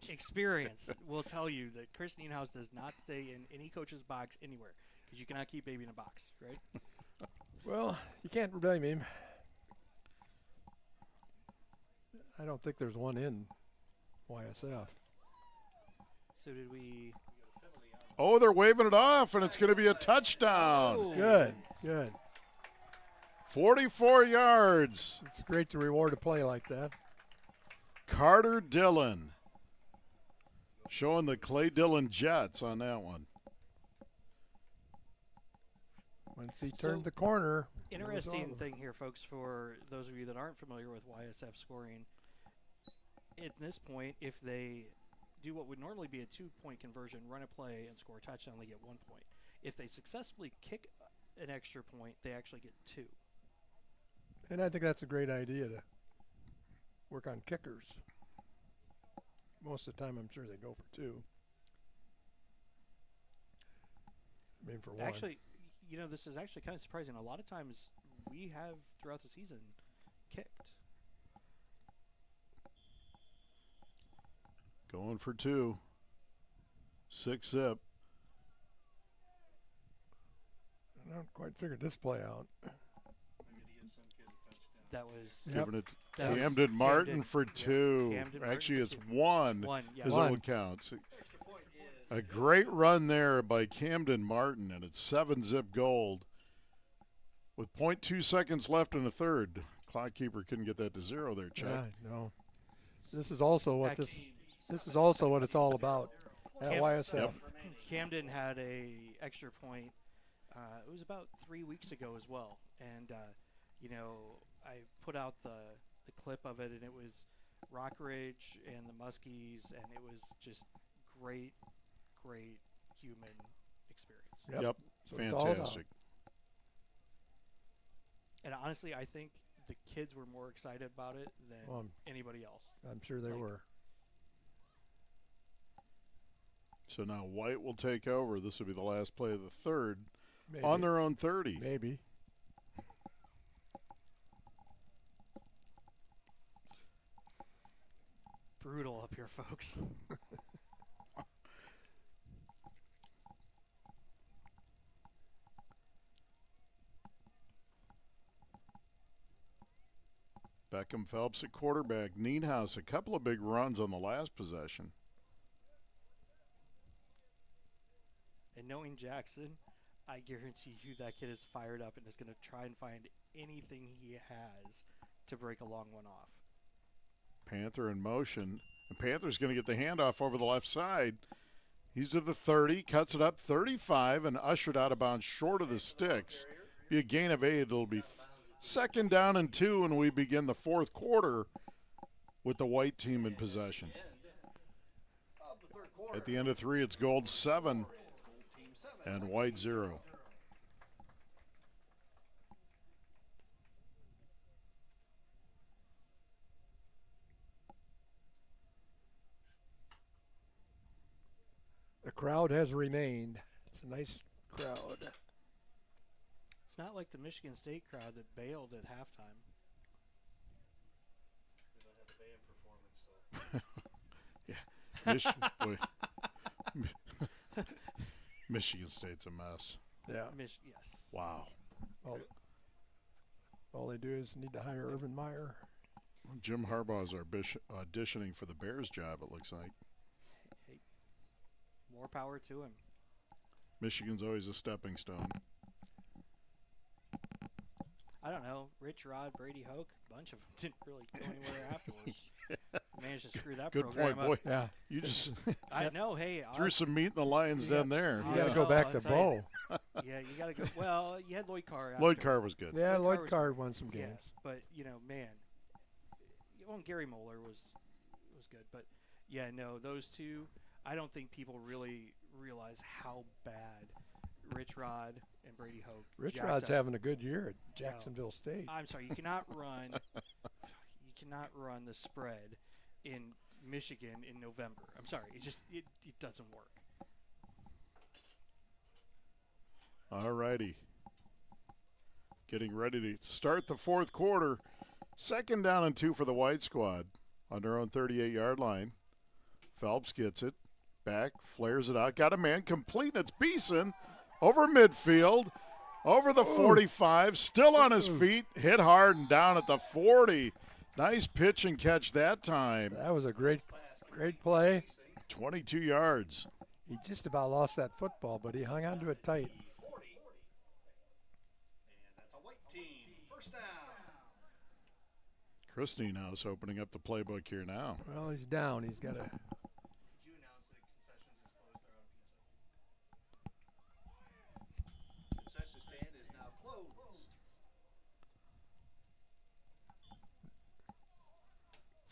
experience will tell you that Chris Nienaus does not stay in any coach's box anywhere because you cannot keep baby in a box, right? Well, you can't blame him. I don't think there's one in YSF. So did we? Oh, they're waving it off, and it's going to be a touchdown. Oh. Good, good. 44 yards. It's great to reward a play like that. Carter Dillon showing the Clay Dillon Jets on that one. Once he turned the corner. Interesting thing here, folks, for those of you that aren't familiar with YSF scoring. At this point, if they do what would normally be a 2-point conversion, run a play, and score a touchdown, they get 1 point. If they successfully kick an extra point, they actually get 2. And I think that's a great idea to work on kickers. Most of the time, I'm sure they go for 2. I mean, for 1. Actually, you know, this is actually kind of surprising. A lot of times we have, throughout the season, kicked. Going for 2. 6-zip. I don't quite figure this play out. That was Giving it to Camden Martin for 2. Actually, it's 1 is what counts. A great run there by Camden Martin, and it's 7-zip Gold. With 0.2 seconds left in the third. Clock keeper couldn't get that to 0 there, Chuck. Yeah, no. This is also what this is also what it's all about at YSF. Yep. Camden had a extra point. It was about 3 weeks ago as well, and you know, I put out the clip of it, and it was Rockridge and the Muskies, and it was just great human experience. Yep. So it's all about. Fantastic. And honestly, I think the kids were more excited about it than anybody else. I'm sure they were. So now White will take over. This will be the last play of the third. Maybe. On their own 30. Maybe. Brutal up here, folks. Beckham Phelps at quarterback. Nienhuis, a couple of big runs on the last possession. And knowing Jackson, I guarantee you that kid is fired up and is going to try and find anything he has to break a long one off. Panther in motion. And Panther's going to get the handoff over the left side. He's to the 30, cuts it up 35, and ushered out of bounds short of the sticks. Be a gain of 8. It'll be second down and 2, and we begin the fourth quarter with the White team in possession. At the end of 3, it's Gold 7 and White 0. The crowd has remained. It's a nice crowd. It's not like the Michigan State crowd that bailed at halftime. Boy. Michigan State's a mess. Yeah. Yes. Wow. All they do is need to hire Urban Meyer. Jim Harbaugh's auditioning for the Bears job, it looks like. Hey, more power to him. Michigan's always a stepping stone. I don't know. Rich Rod, Brady Hoke, a bunch of them didn't really go anywhere afterwards. Managed to screw that Good program point, boy. up. Yeah. You just I know. Hey, threw some meat in the lion's den there. You got to go back to Bo. Yeah, you got to go. Well, you had Lloyd Carr. Lloyd Carr was good. Yeah, Lloyd Carr won some games. Yeah, but man, Gary Moeller was good. But yeah, no, those two. I don't think people really realize how bad Rich Rod and Brady Hoke. Rich Rod's having a good year at Jacksonville State. I'm sorry, you cannot run. You cannot run the spread in Michigan in November. I'm sorry, it doesn't work. All righty. Getting ready to start the fourth quarter. Second down and 2 for the White squad on their own 38-yard line. Phelps gets it. Back, flares it out. Got a man complete. It's Beeson over midfield, over the 45, still on his feet, hit hard and down at the 40. Nice pitch and catch that time. That was a great play. 22 yards. He just about lost that football, but he hung on to it tight. Chris Nienhuis opening up the playbook here now. Well, he's down. He's got to.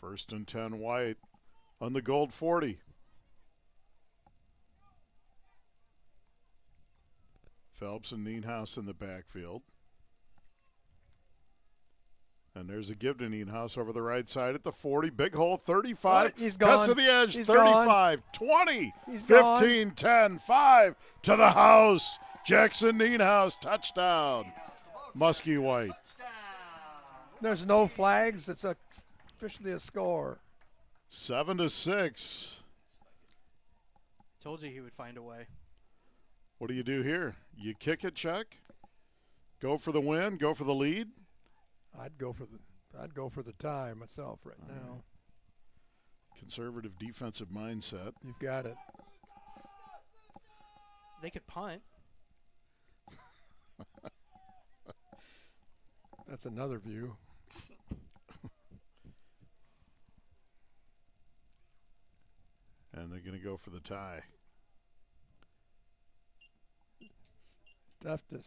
First and 10 White on the Gold 40. Phelps and Nienhuis in the backfield. And there's a give to Nienhuis over the right side at the 40. Big hole, 35. He's gone. Cuts to the edge, He's 35, gone. 20, He's 15, 10, 5 to the house. Jackson Nienhuis, touchdown. Muskie White. There's no flags. It's officially a score. 7-6. Told you he would find a way. What do you do here? You kick it, Chuck? Go for the win? Go for the lead? I'd go for the tie myself right now. Conservative defensive mindset. You've got it. They could punt. That's another view. And they're going to go for the tie. Tough to.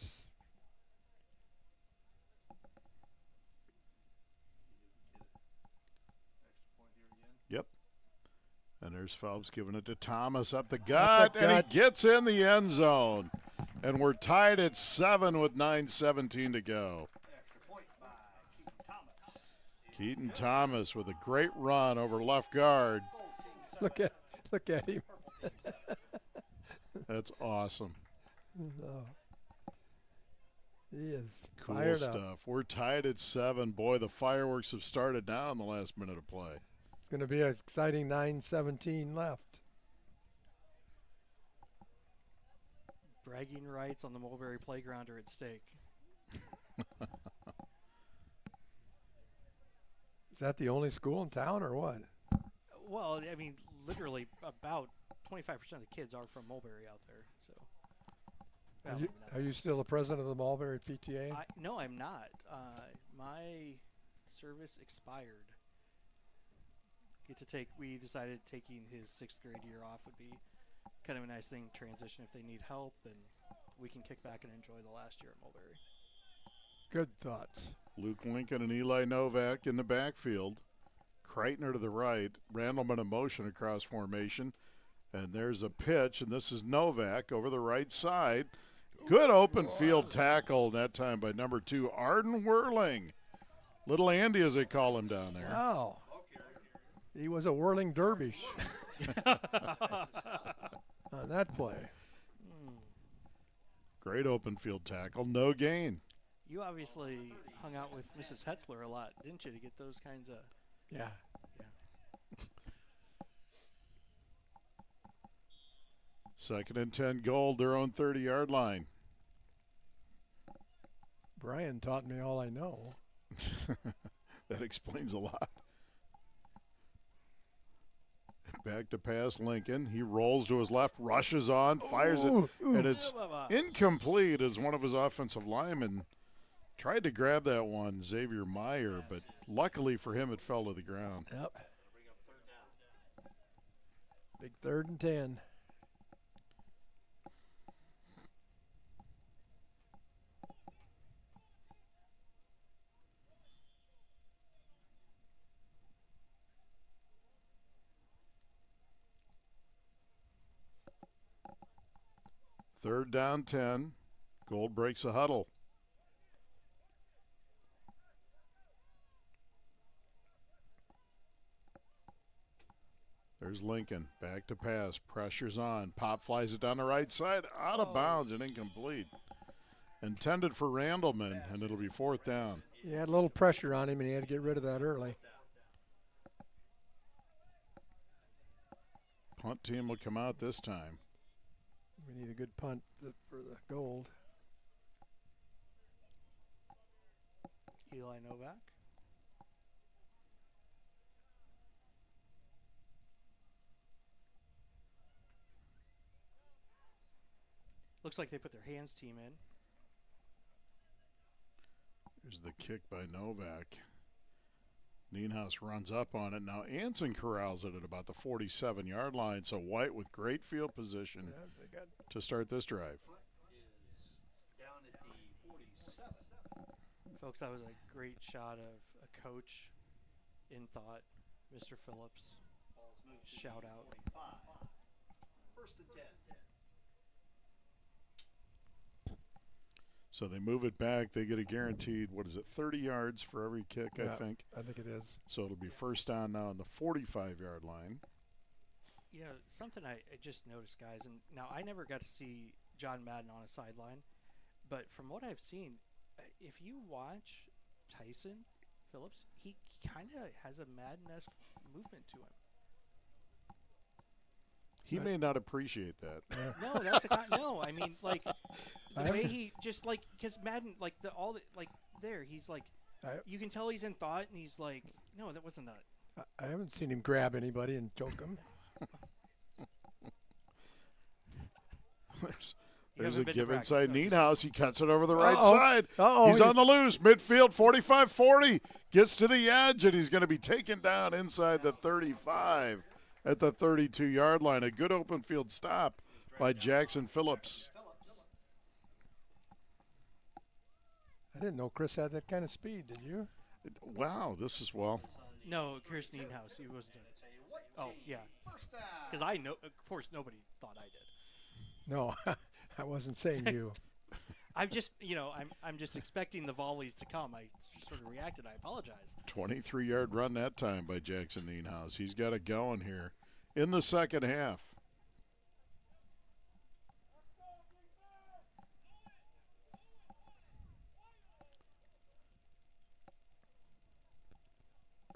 Yep. And there's Phelps giving it to Thomas up the gut, and he gets in the end zone. And we're tied at 7 with 9:17 to go. Keaton Thomas with a great run over left guard. Look at him. That's awesome. Oh. He is Cool fired stuff. up. We're tied at 7. Boy, the fireworks have started now in the last minute of play. It's going to be an exciting 9:17 left. Bragging rights on the Mulberry Playground are at stake. Is that the only school in town or what? Well, I mean, literally about 25% of the kids are from Mulberry out there. So, Are you still the president of the Mulberry PTA? No, I'm not. My service expired. We decided taking his 6th grade year off would be kind of a nice thing, transition if they need help, and we can kick back and enjoy the last year at Mulberry. Good thoughts. Luke Lincoln and Eli Novak in the backfield. Kreitner to the right. Randleman in motion across formation. And there's a pitch, and this is Novak over the right side. Good open field tackle that time by number 2, Arden Whirling. Little Andy, as they call him down there. Wow. He was a whirling dervish on that play. Great open field tackle, no gain. You obviously hung out with Mrs. Hetzler a lot, didn't you, to get those kinds of... Yeah. Second and 10 Gold, their own 30-yard line. Brian taught me all I know. That explains a lot. Back to pass Lincoln. He rolls to his left, rushes on, fires it, and it's incomplete as one of his offensive linemen tried to grab that one, Xavier Meyer, but luckily for him it fell to the ground. Yep. Big 3rd and 10. Third down 10. Gold breaks a huddle. There's Lincoln. Back to pass. Pressure's on. Pop flies it down the right side. Out of bounds and incomplete. Intended for Randleman, and it'll be 4th down. He had a little pressure on him, and he had to get rid of that early. Punt team will come out this time. We need a good punt for the Gold. Eli Novak. Looks like they put their hands team in. Here's the kick by Novak. Nienhaus runs up on it. Now Anson corrals it at about the 47-yard line. So White with great field position to start this drive. Folks, that was a great shot of a coach in thought. Mr. Phillips. Shout out. 1st and 10. So they move it back. They get a guaranteed, 30 yards for every kick, yeah, I think. I think it is. So it'll be 1st down now on the 45-yard line. You know, something I just noticed, guys, and now I never got to see John Madden on a sideline, but from what I've seen, if you watch Tyson Phillips, he kind of has a Madden-esque movement to him. He may not appreciate that. No, that's a no. I mean, like the way he just because Madden, he's like, you can tell he's in thought, and he's like, no, that wasn't that. I haven't seen him grab anybody and choke him. There's a give inside Nienhaus. He cuts it over the right side. Uh-oh. He's on the loose. Midfield, 45-40. Gets to the edge, and he's going to be taken down inside the 35 at the 32-yard line. A good open field stop by Jackson Phillips. I didn't know Chris had that kind of speed, did you? Wow, this is No, Chris Nienhaus. He wasn't. Oh, yeah. Because I know, of course, nobody thought I did. No, I wasn't saying you. I'm just, I'm just expecting the volleys to come. I sort of reacted. I apologize. 23-yard run that time by Jackson Nienhaus. He's got it going here in the second half.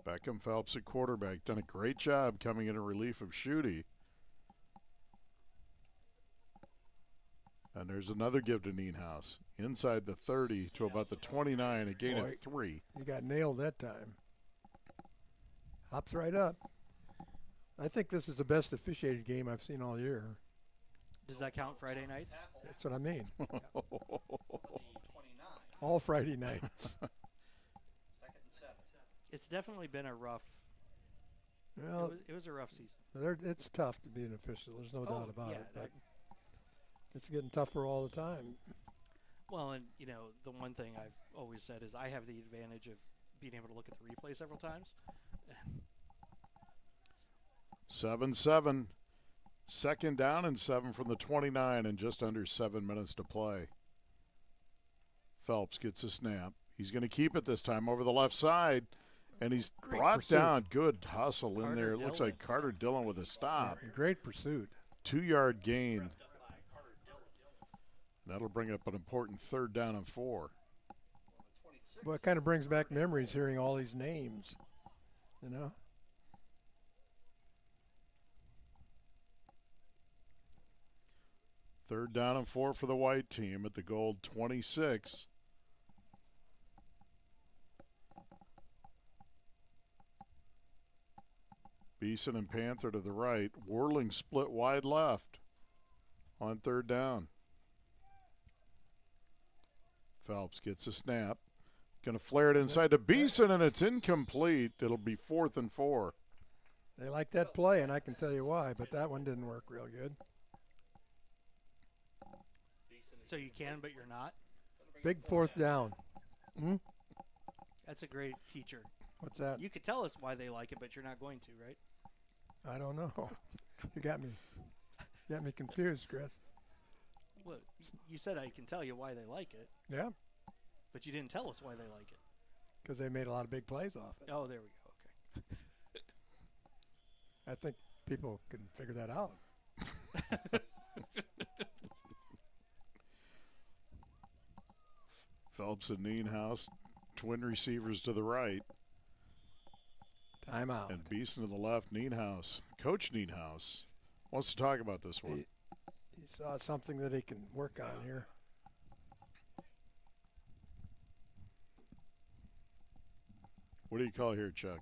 Beckham Phelps at quarterback. Done a great job coming in relief of Schutte. And there's another give to Nienhaus. Inside the 30 to about the 29, a gain of 3. He got nailed that time. Hops right up. I think this is the best officiated game I've seen all year. Does that count Friday nights? That's what I mean. All Friday nights. It's definitely been a rough. Well, it was a rough season. It's tough to be an official. There's no doubt about it. But it's getting tougher all the time. Well, and the one thing I've always said is I have the advantage of being able to look at the replay several times. 7-7. Second down and 7 from the 29 and just under 7 minutes to play. Phelps gets a snap. He's going to keep it this time over the left side. And he's brought down. Good hustle in there. It looks like Carter Dillon with a stop. Great pursuit. 2-yard gain. That'll bring up an important 3rd down and 4. Well, it kind of brings back memories hearing all these names, Third down and 4 for the white team at the gold 26. Beeson and Panther to the right. Whirling split wide left on 3rd down. Phelps gets a snap. Going to flare it inside to Beeson, and it's incomplete. It'll be 4th and 4. They like that play, and I can tell you why, but that one didn't work real good. So you can, but you're not? Big 4th down. That's a great teacher. What's that? You could tell us why they like it, but you're not going to, right? I don't know. You got me confused, Chris. Well, you said I can tell you why they like it. Yeah. But you didn't tell us why they like it. Because they made a lot of big plays off it. Oh, there we go. Okay. I think people can figure that out. Phelps and Nienhaus, twin receivers to the right. Timeout. And Beeson to the left. Nienhaus, Coach Nienhaus, wants to talk about this one. He saw something that he can work on here. What do you call here, Chuck?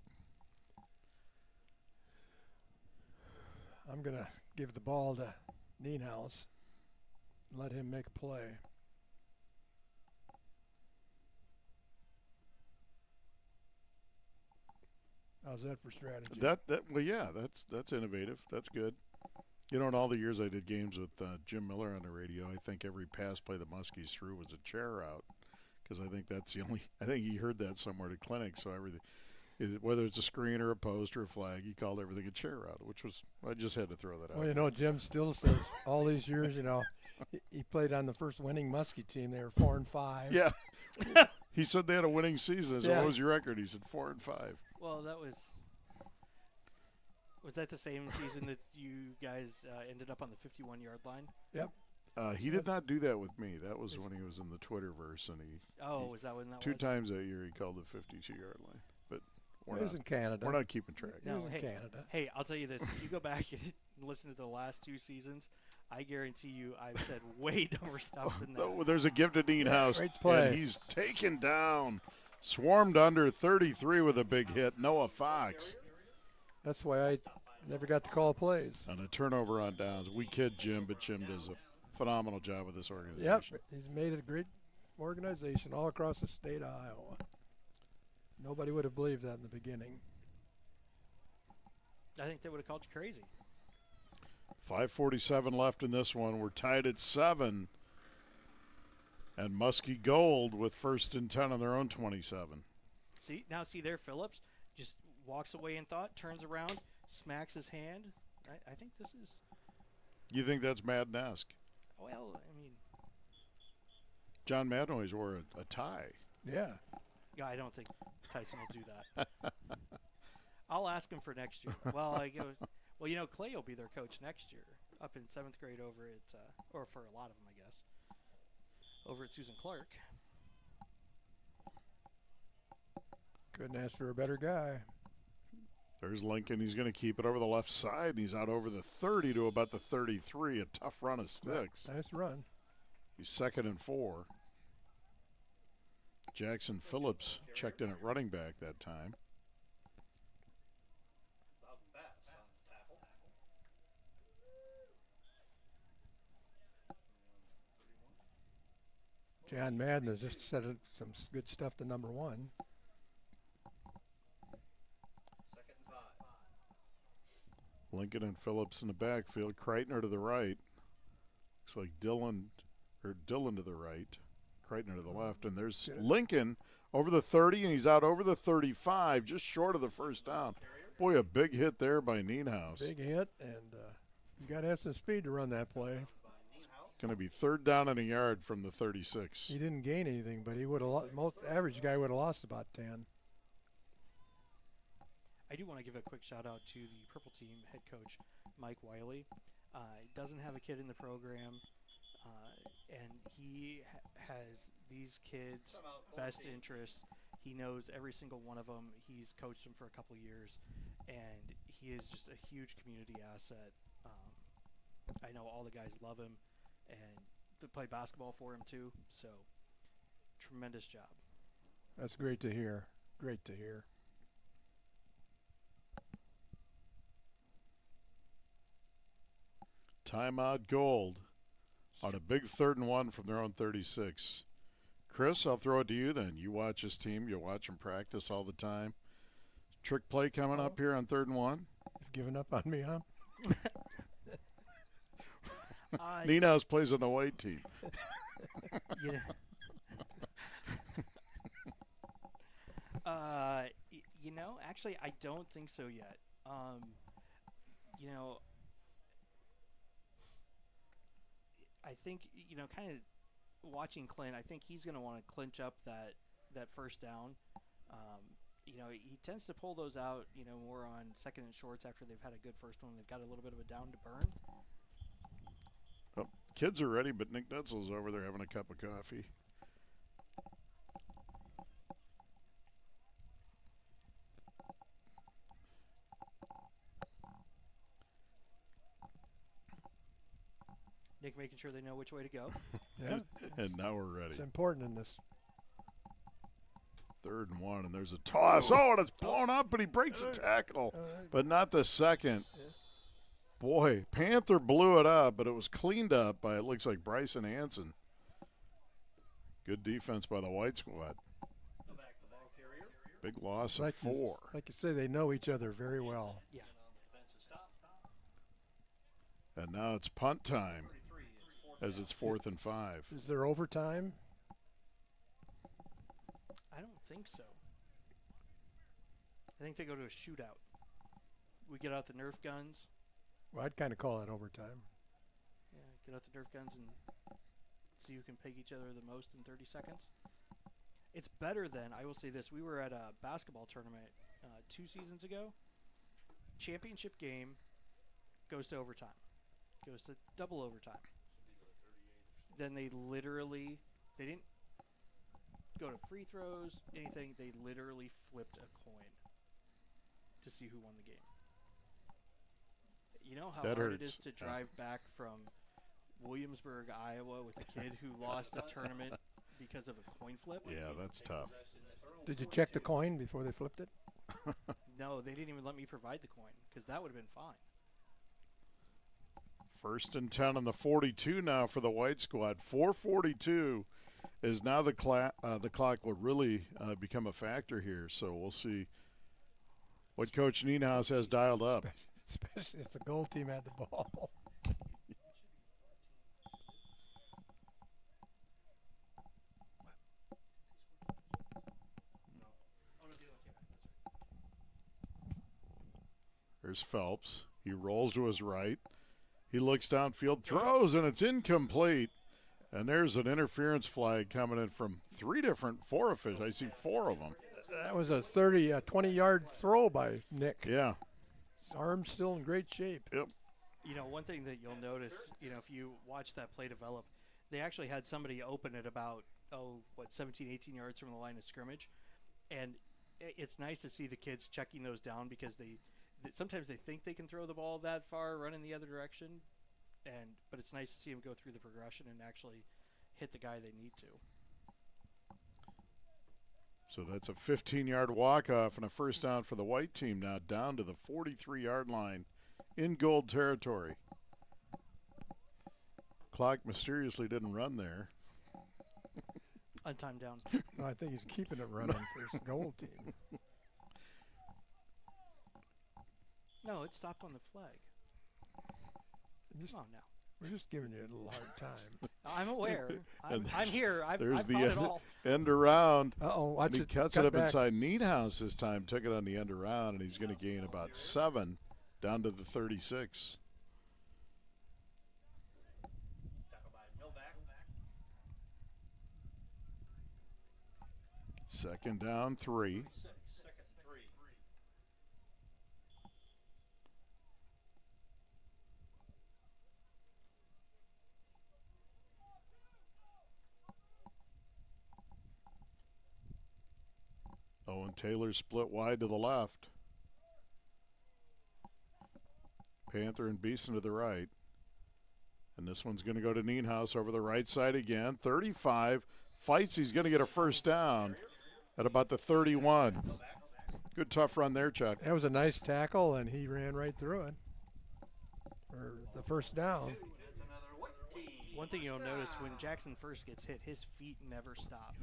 I'm going to give the ball to Nienhaus and let him make a play. How's that for strategy? Well, yeah, that's innovative. That's good. In all the years I did games with Jim Miller on the radio, I think every pass play the Muskies threw was a chair out, because I think that's the only. I think he heard that somewhere at a clinic. So everything, whether it's a screen or a post or a flag, he called everything a chair out, which was I just had to throw that out. Well, Jim still says all these years, he played on the first winning Muskie team. They were 4-5. Yeah, he said they had a winning season. So what was your record? He said 4-5. Well, was that the same season that you guys ended up on the 51-yard line? Yep. He did not do that with me. That was when he was in the Twitterverse, and was that when that 2 was? times that year he called the 52-yard line. But he was in Canada. We're not keeping track. He was in Canada. Hey, I'll tell you this: if you go back and listen to the last 2 seasons, I guarantee you, I've said way dumber stuff than that. There's a give to Nienhaus, great play. And he's taken down. Swarmed under 33 with a big hit. Noah Fox. That's why I never got to call plays. And a turnover on downs. We kid Jim, but Jim does a phenomenal job with this organization. Yep, he's made a great organization all across the state of Iowa. Nobody would have believed that in the beginning. I think they would have called you crazy. 5:47 left in this one. We're tied at 7. And Muskie Gold with 1st and 10 on their own 27. See there, Phillips just walks away in thought, turns around, smacks his hand. I think this is. You think that's Madden-esque? Well, I mean. John Madden always wore a tie. Yeah. Yeah, I don't think Tyson will do that. I'll ask him for next year. Well, Clay will be their coach next year, up in 7th grade over at, or for a lot of them, I guess, over at Susan Clark. Couldn't ask for a better guy. There's Lincoln. He's going to keep it over the left side, and he's out over the 30 to about the 33. A tough run of sticks. Nice run. He's 2nd and 4. Jackson Phillips checked in at running back that time. John Madden has just said some good stuff to number 1. Lincoln and Phillips in the backfield. Kreitner to the right. Looks like Dillon to the right. Kreitner to the left. And there's Lincoln over the 30, and he's out over the 35, just short of the first down. Boy, a big hit there by Nienhaus. Big hit, and you got to have some speed to run that play. Going to be 3rd down and a yard from the 36. He didn't gain anything, but he would have. Most average guy would have lost about 10. I do want to give a quick shout out to the Purple Team head coach, Mike Wiley. Doesn't have a kid in the program, and he has these kids' best interests. He knows every single one of them. He's coached them for a couple years, and he is just a huge community asset. I know all the guys love him, and they play basketball for him too, so tremendous job. That's great to hear. Great to hear. Timeout Gold on a big 3rd and 1 from their own 36. Chris, I'll throw it to you then. You watch this team. You watch them practice all the time. Trick play coming up here on 3rd and 1. You've given up on me, huh? Nienhaus plays on the white team. Actually, I don't think so yet. I think, kind of watching Clint, I think he's going to want to clinch up that first down. He tends to pull those out, more on 2nd and shorts after they've had a good first one. They've got a little bit of a down to burn. Oh, kids are ready, but Nick Netzel's over there having a cup of coffee. Nick making sure they know which way to go. Yeah. And now we're ready. It's important in this. 3rd and 1, and there's a toss. Oh, and it's blown up, but he breaks a tackle, but not the second. Boy, Panther blew it up, but it was cleaned up by, it looks like, Bryson Hansen. Good defense by the white squad. Big loss of 4. Like you say, they know each other very well. Yeah. And now it's punt time as it's 4th and 5. Is there overtime? I don't think so. I think they go to a shootout. We get out the Nerf guns. Well, I'd kind of call that overtime. Yeah, get out the Nerf guns and see who can peg each other the most in 30 seconds. It's better than, I will say this, we were at a basketball tournament 2 seasons ago. Championship game goes to overtime. Goes to double overtime. Then they didn't go to free throws, anything. They literally flipped a coin to see who won the game. You know how hard it is to drive back from Williamsburg, Iowa with a kid who lost a tournament because of a coin flip? Yeah, that's tough. Did you check the coin before they flipped it? No, they didn't even let me provide the coin because that would have been fine. 1st and 10 on the 42 now for the white squad. 4:42 is now the clock will really become a factor here. So we'll see what Coach Nienhaus has dialed up. Especially if the goal team had the ball. There's Phelps. He rolls to his right. He looks downfield, throws, and it's incomplete. And there's an interference flag coming in from four officials. I see 4 of them. That was a 20-yard throw by Nick. Yeah. His arm's still in great shape. Yep. You know, one thing that you'll notice, if you watch that play develop, they actually had somebody open at about, 17, 18 yards from the line of scrimmage. And it's nice to see the kids checking those down because sometimes they think they can throw the ball that far, run in the other direction. But it's nice to see them go through the progression and actually hit the guy they need to. So that's a 15-yard walk-off and a first down for the white team now down to the 43-yard line in gold territory. Clock mysteriously didn't run there. Untimed down. No, I think he's keeping it running for his gold team. No, it stopped on the flag. Come on now. We're just giving you a little hard time. I'm aware. I'm here. I've There's caught it all. End around. Uh-oh, watch He it. cuts Cut it up back. inside Needhouse this time. Took it on the end around, and he's going to gain about 7 down to the 36. Second down, 3. Owen Taylor split wide to the left. Panther and Beeson to the right. And this one's going to go to Nienhaus over the right side again. 35. Fights. He's going to get a first down at about the 31. Good tough run there, Chuck. That was a nice tackle, and he ran right through it for the first down. One thing you'll notice when Jackson first gets hit, his feet never stop.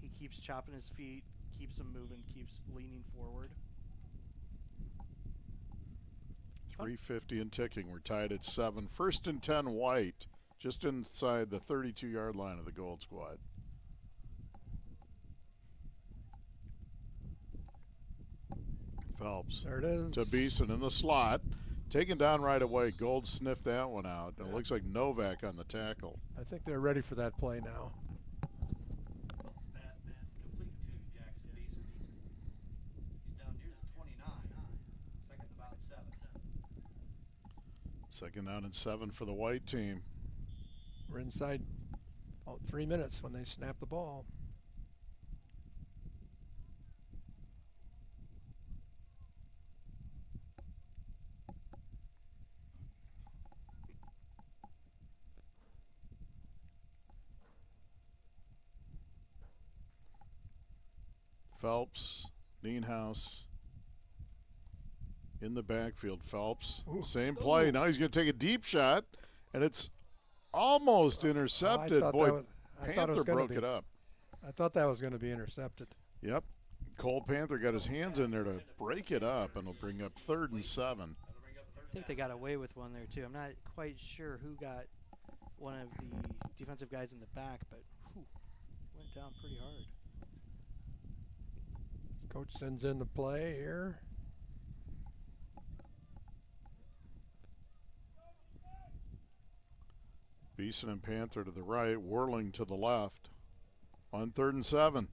He keeps chopping his feet, keeps them moving, keeps leaning forward. 3:50 and ticking. We're tied at 7. First and 10 white, just inside the 32-yard line of the Gold Squad. Phelps. There it is. To Beeson in the slot. Taken down right away. Gold sniffed that one out. It looks like Novak on the tackle. I think they're ready for that play now. Second down and 7 for the white team. We're inside 3 minutes when they snap the ball. Phelps, Nienhaus in the backfield. Phelps, same play. Now he's going to take a deep shot, and it's almost intercepted. Boy, Panther broke it up. I thought that was going to be intercepted. Yep. Cole Panther got his hands in there to break it up, and it'll bring up 3rd and 7. I think they got away with one there, too. I'm not quite sure who got one of the defensive guys in the back, but went down pretty hard. Coach sends in the play here. Beeson and Panther to the right, Whirling to the left. On 3rd and 7.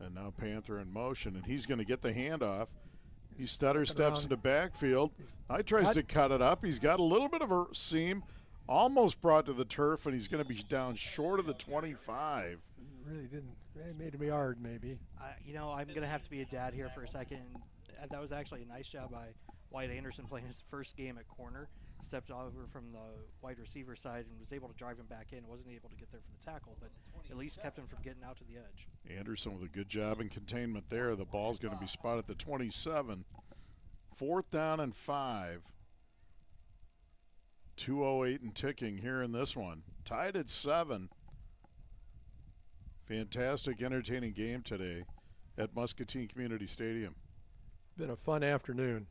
And now Panther in motion, and he's going to get the handoff. He stutter steps into backfield. He tries to cut it up. He's got a little bit of a seam, almost brought to the turf, and he's going to be down short of the 25. Really didn't. It made me hard, maybe. I'm going to have to be a dad here for a second. That was actually a nice job by Wyatt Anderson playing his first game at corner. Stepped over from the wide receiver side and was able to drive him back in. Wasn't able to get there for the tackle, but at least kept him from getting out to the edge. Anderson with a good job in containment there. The ball's going to be spotted at the 27. 4th down and 5. 2:08 and ticking here in this one. Tied at 7. Fantastic, entertaining game today at Muscatine Community Stadium. Been a fun afternoon.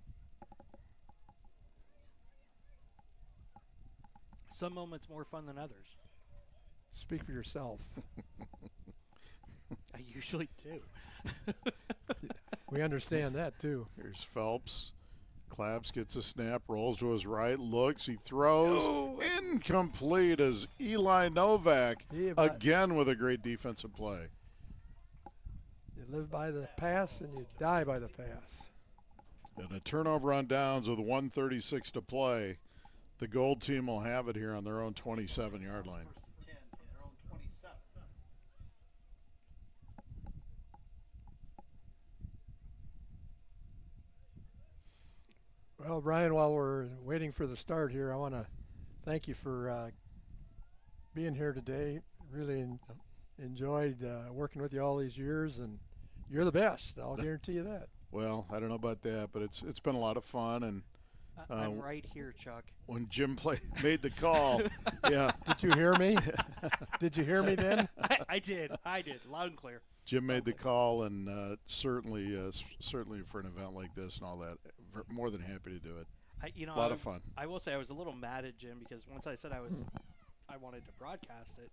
Some moments more fun than others. Speak for yourself. I usually do. We understand that, too. Here's Phelps Claps gets a snap, rolls to his right, looks, he throws. Incomplete as Eli Novak again with a great defensive play. You live by the pass and you die by the pass. And a turnover on downs with 1:36 to play. The gold team will have it here on their own 27-yard line. Well, Brian, while we're waiting for the start here, I want to thank you for being here today. Really enjoyed working with you all these years, and you're the best. I'll guarantee you that. Well, I don't know about that, but it's been a lot of fun. And I'm right here, Chuck. When Jim made the call, yeah. Did you hear me? Did you hear me then? I did, loud and clear. Jim made the call, and certainly for an event like this and all that, more than happy to do it. A lot of fun. I will say I was a little mad at Jim because once I said I wanted to broadcast it,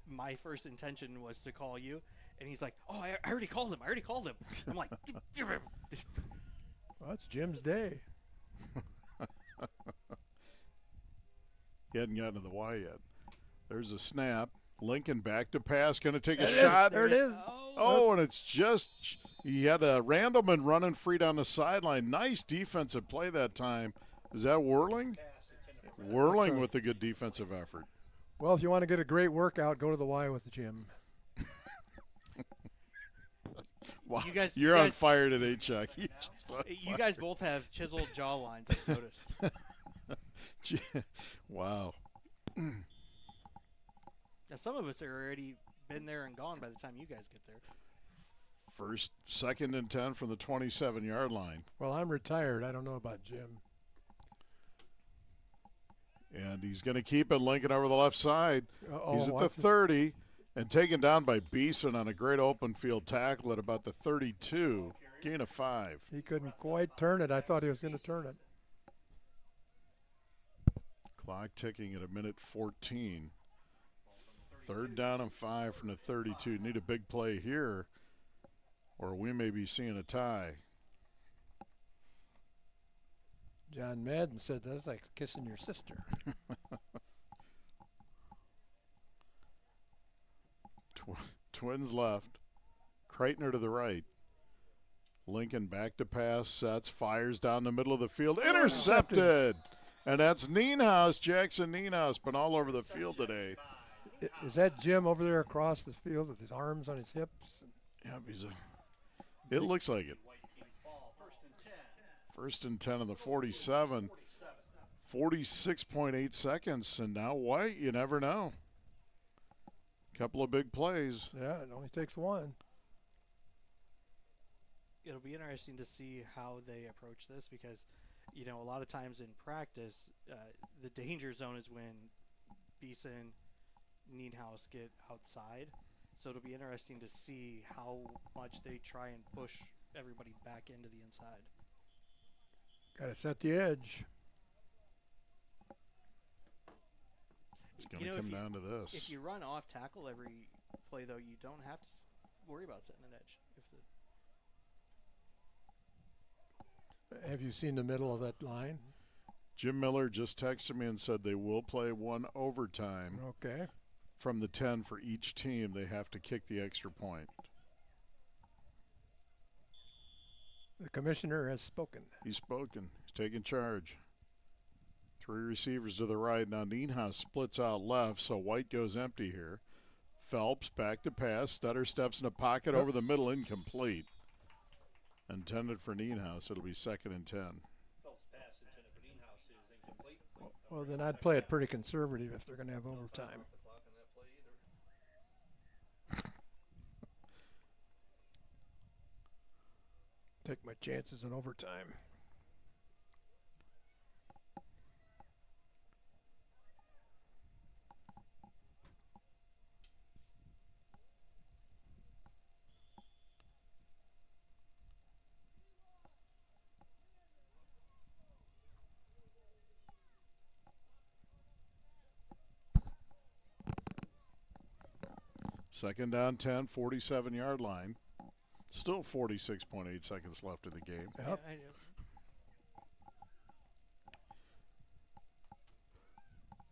my first intention was to call you, and he's like, "Oh, I already called him. I'm like, well, it's Jim's day. He hadn't gotten to the Y yet. There's a snap. Lincoln back to pass, going to take a shot. There it is. Oh, and it's just he had a Randleman running free down the sideline. Nice defensive play that time. Is that Whirling? Whirling with a good defensive effort. Well, if you want to get a great workout, go to the Y with Jim. Wow. You're on fire today, Chuck. You guys both have chiseled jaw lines, I've noticed. Wow. Now, some of us are already been there and gone by the time you guys get there. Second and 10 from the 27-yard line. Well, I'm retired. I don't know about Jim. And he's going to keep it. Lincoln over the left side. He's at the 30 and taken down by Beeson on a great open field tackle at about the 32. Gain of 5. He couldn't quite turn it. I thought he was going to turn it. Clock ticking at 1:14. Third down and 5 from the 32. Need a big play here, or we may be seeing a tie. John Madden said that's like kissing your sister. Twins left. Kreitner to the right. Lincoln back to pass, sets, fires down the middle of the field. Intercepted! And that's Nienhaus, Jackson Nienhaus, been all over the field today. Is that Jim over there across the field with his arms on his hips? Yeah, it looks like it. First and 10 on the 47. 46.8 seconds, and now White, you never know. Couple of big plays. Yeah, it only takes one. It'll be interesting to see how they approach this because, a lot of times in practice, the danger zone is when Beeson, Nienhaus get outside. So it'll be interesting to see how much they try and push everybody back into the inside. Got to set the edge. It's going to come down to this. If you run off tackle every play, though, you don't have to worry about setting an edge. Have you seen the middle of that line? Jim Miller just texted me and said they will play one overtime. Okay. From the 10 for each team, they have to kick the extra point. The commissioner has spoken. He's spoken. He's taking charge. 3 receivers to the right. Now Nienhaus splits out left, so White goes empty here. Phelps back to pass. Stutter steps in the pocket over the middle, incomplete. Intended for Nienhaus. It'll be 2nd and 10. Well, then I'd play it pretty conservative if they're going to have overtime. Take my chances in overtime. Second down 10, 47-yard line. Still 46.8 seconds left in the game. Yep.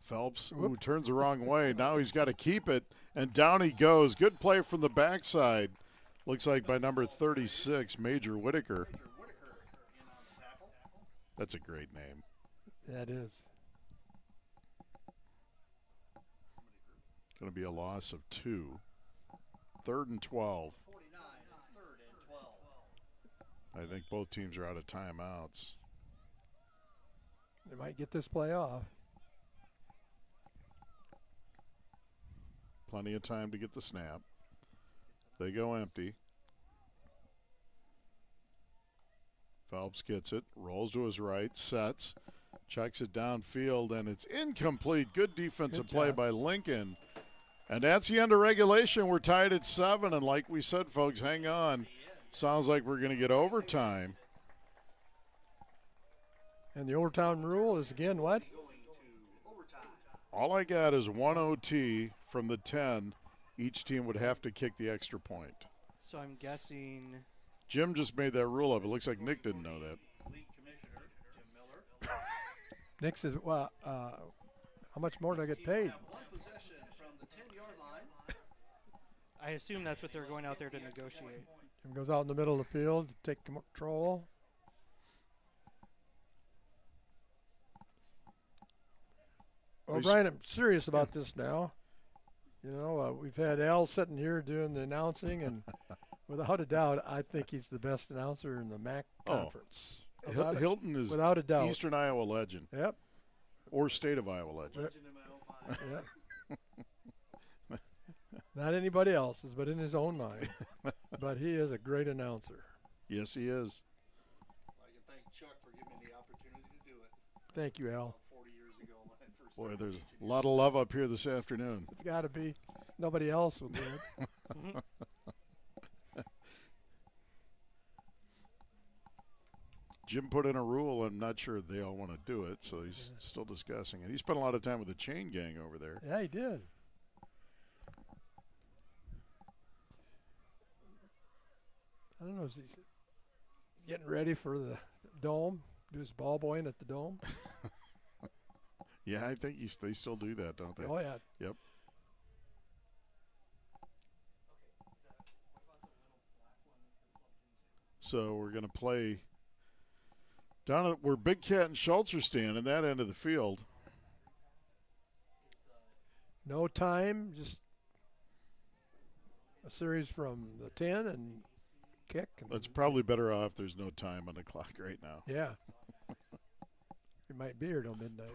Phelps, who turns the wrong way. Now he's got to keep it, and down he goes. Good play from the backside. Looks like by number 36, Major Whitaker. That's a great name. That is. Going to be a loss of 2. 3rd and 12. I think both teams are out of timeouts. They might get this play off. Plenty of time to get the snap. They go empty. Phelps gets it, rolls to his right, sets, checks it downfield, and it's incomplete. Good defensive play by Lincoln. And that's the end of regulation. We're tied at 7, and like we said, folks, hang on. Sounds like we're going to get overtime. And the overtime rule is again what? All I got is 1 OT from the 10. Each team would have to kick the extra point. So I'm guessing Jim just made that rule up. It looks like Nick didn't know that. Nick says, well, how much more do I get paid? I assume that's what they're going out there to negotiate. Jim goes out in the middle of the field to take control. Well, Brian, I'm serious about this now. You know, we've had Al sitting here doing the announcing, and without a doubt, I think he's the best announcer in the MAC conference. Hilton is without a doubt. Eastern Iowa legend. Yep. Or state of Iowa legend. Yep. Not anybody else's, but in his own mind. But he is a great announcer. Yes, he is. I can thank Chuck for giving me the opportunity to do it. Thank you, Al. 40 years ago when I first Boy, started there's teaching. a lot of love up here this afternoon. It's got to be. Nobody else will do it. Jim put in a rule. I'm not sure they all want to do it, so he's still discussing it. He spent a lot of time with the chain gang over there. Yeah, he did. I don't know. Is he getting ready for the dome? Do his ball boying at the dome? Yeah, I think they still do that, don't they? Oh, yeah. Yep. So we're going to play down at where Big Cat and Schultz are standing, that end of the field. No time, just a series from the 10 and kick. And It's probably better off there's no time on the clock right now. yeah. It might be here till midnight.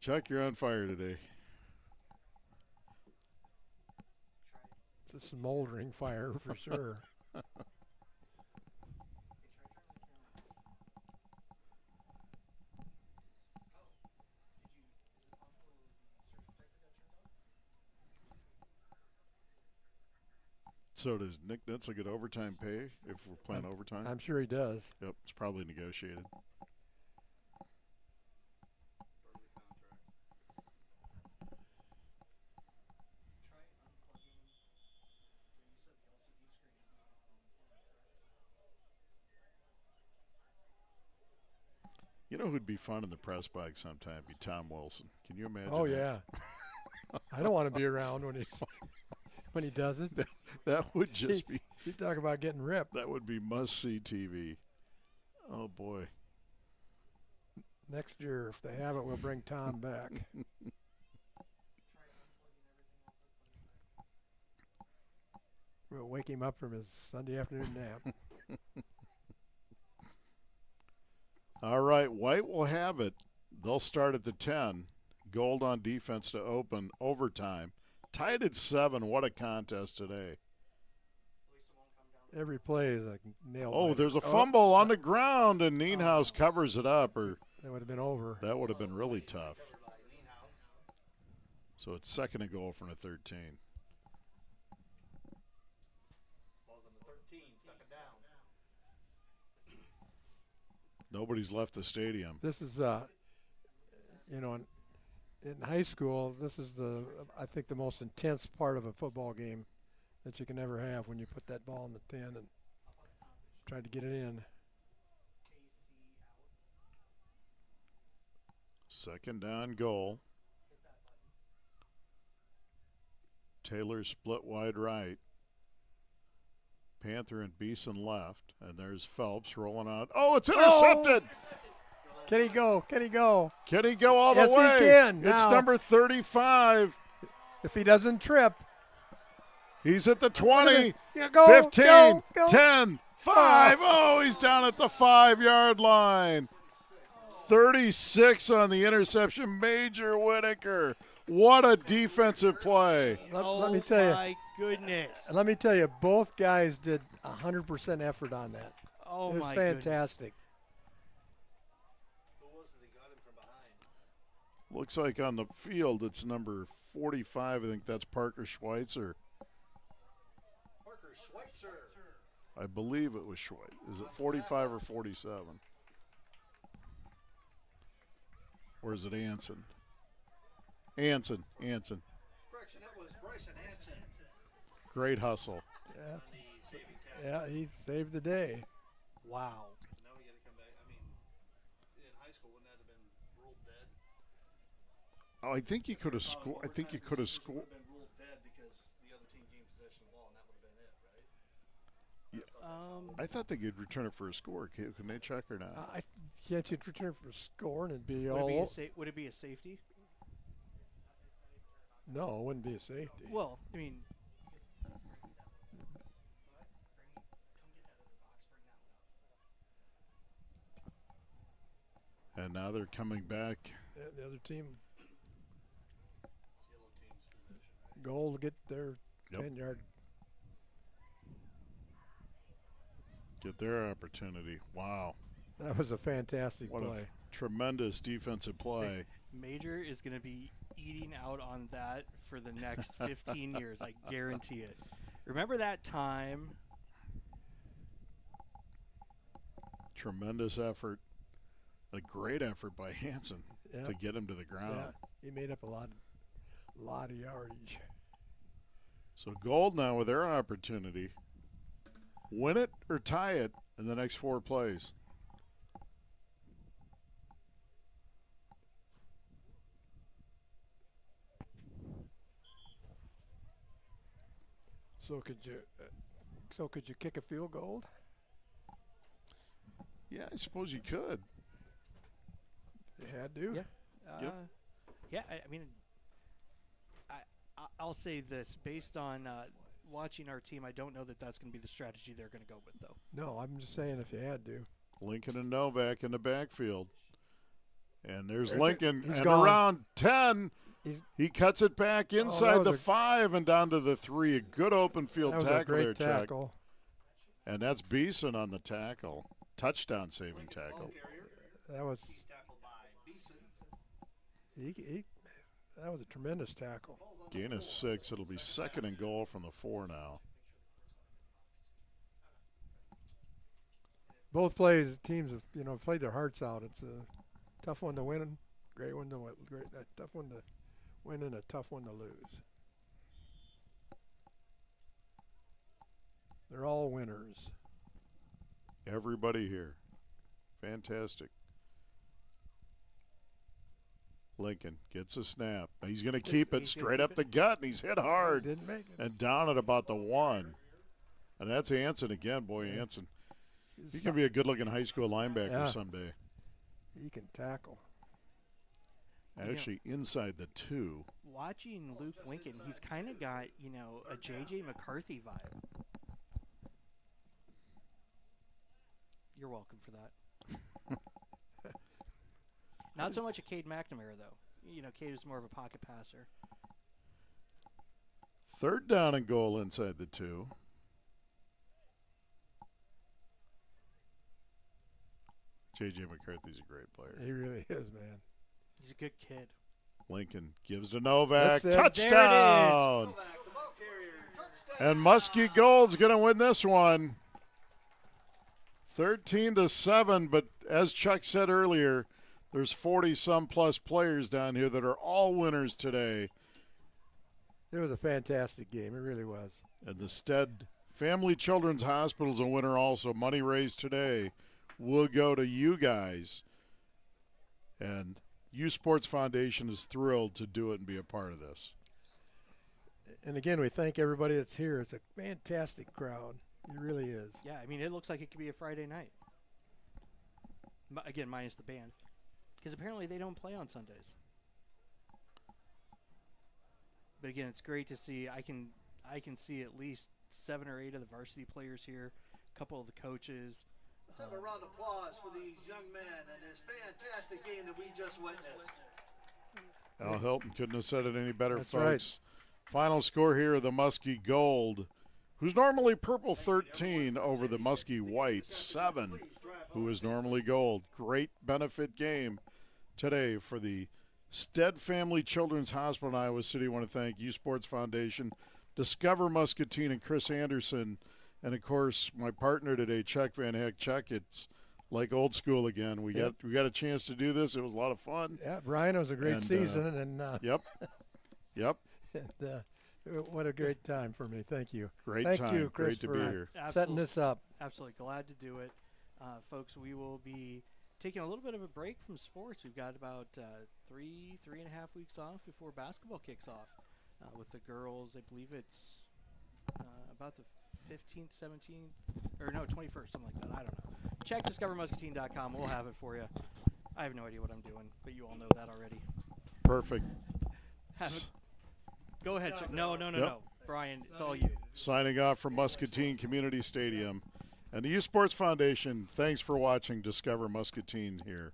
Chuck, you're on fire today. It's a smoldering fire for sure. So does Nick Nitzel get overtime pay if we're playing overtime? I'm sure he does. Yep, it's probably negotiated. You know who'd be fun in the press box sometime? Be Tom Wilson. Can you imagine? Oh, that? yeah. I don't want to be around when he does it. That would just be. You talk about getting ripped. That would be must-see TV. Oh boy. Next year, if they have it, we'll bring Tom back. We'll wake him up from his Sunday afternoon nap. All right, White will have it. They'll start at the 10. Gold on defense to open overtime. Tied at 7. What a contest today. Every play is a nail. Oh, biter. there's a fumble on the ground, and Nienhaus covers it up. Or that would have been over. That would have been really tough. So it's second and goal from the 13. Nobody's left the stadium. This is, you know, in high school, this is I think the most intense part of a football game that you can ever have when you put that ball in the 10 and try to get it in. Second down goal. Taylor split wide right. Panther and Beeson left. And there's Phelps rolling out. Oh, it's intercepted! Oh! Can he go? Can he go? Can he go all the way? Yes, he can. It's now, number 35. If he doesn't trip. He's at the 20, Yeah, go, 15, go, go. 10, 5. Oh, he's down at the 5-yard line. 36 on the interception. Major Whitaker. What a defensive play. Let me tell you. My goodness. Let me tell you, both guys did 100% effort on that. Oh, it was my fantastic. Looks like on the field it's number 45. I think that's Parker Schweitzer. Parker Schweitzer. I believe it was Schweitzer. Is it 45 or 47? Or is it Anson? Anson. Correction, that was Bryson Anson. Great hustle. Yeah, he saved the day. Wow. Now we got to come back. I mean, in high school, wouldn't that have been ruled dead? Oh, I think you could have scored. I think you could have scored. Would have been ruled dead because the other team gained possession of the ball, and that would have been it, right? I thought they could return it for a score. Can they check or not? Can't you return for a score and it'd be Would it be a safety? No, it wouldn't be a safety. Well, I mean, And now they're coming back. The other team. Goal to get their 10-yard. Get their opportunity. Wow. That was a fantastic What play. a tremendous defensive play. Major is going to be eating out on that for the next 15 years. I guarantee it. Remember that time? Tremendous effort. A great effort by Hanson to get him to the ground. Yeah, he made up a lot of yardage. So Gold now with their opportunity. Win it or tie it in the next 4 plays. So could you kick a field goal? Yeah, I suppose you could. You had to. Yeah. Yeah. I mean, I'll say this based on watching our team. I don't know that that's going to be the strategy they're going to go with, though. No, I'm just saying if you had to. Lincoln and Novak in the backfield. And there's There's Lincoln. he's And gone. around 10, he cuts it back inside the 5 and down to the 3. A good open field That was tackle a great there, Chuck. tackle. And that's Beeson on the tackle. Touchdown saving tackle. That was that was a tremendous tackle. Gain of 6. It'll be 2nd and goal from the 4 now. Both teams have played their hearts out. It's a tough one to win, great one to win, a tough one to win, and a tough one to lose. They're all winners. Everybody here. Fantastic. Lincoln gets a snap. He's going to keep it straight up the gut, and he's hit hard. Didn't make it. And down at about the 1. And that's Anson again. Boy, Anson. He can be a good-looking high school linebacker someday. He can tackle. Actually, inside the 2. Watching Luke Lincoln, he's kind of got, a J.J. McCarthy vibe. You're welcome for that. Not so much a Cade McNamara, though. Cade is more of a pocket passer. 3rd down and goal inside the 2. J.J. McCarthy's a great player. He really is, man. He's a good kid. Lincoln gives to Novak. That's it. Touchdown! And Muskie Gold's going to win this one. 13-7, but as Chuck said earlier, there's 40-some plus players down here that are all winners today. It was a fantastic game. It really was. And the Stead Family Children's Hospital's a winner also. Money raised today will go to you guys. And U Sports Foundation is thrilled to do it and be a part of this. And again, we thank everybody that's here. It's a fantastic crowd. It really is. Yeah, I mean, it looks like it could be a Friday night. Again, minus the band. Because apparently they don't play on Sundays. But again, it's great to see. I can see at least 7 or 8 of the varsity players here, a couple of the coaches. Let's have a round of applause for these young men and this fantastic game that we just witnessed. Al Hilton couldn't have said it any better, That's folks. Right. Final score here, the Muskie Gold, who's normally purple 13 over the Muskie White 7, who is normally gold. Great benefit game today for the Stead Family Children's Hospital in Iowa City. I want to thank U Sports Foundation, Discover Muscatine, and Chris Anderson. And, of course, my partner today, Chuck Van Heck. Chuck, it's like old school again. We got a chance to do this. It was a lot of fun. Yeah, Brian, it was a great season. Yep. And, what a great time for me. Thank you. Thank you, Chris, Great to be here. Setting this up. Absolutely. Glad to do it. Folks, we will be taking a little bit of a break from sports. We've got about 3.5 weeks off before basketball kicks off. With the girls, I believe it's about the 15th, 17th, or no, 21st, something like that. I don't know. Check discovermuscatine.com. We'll have it for you. I have no idea what I'm doing, but you all know that already. Perfect. Go ahead, sir. No. Brian, it's all you. Signing off from Muscatine Community Stadium. And the U Sports Foundation, thanks for watching Discover Muscatine here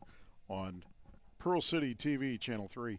on Pearl City TV, Channel 3.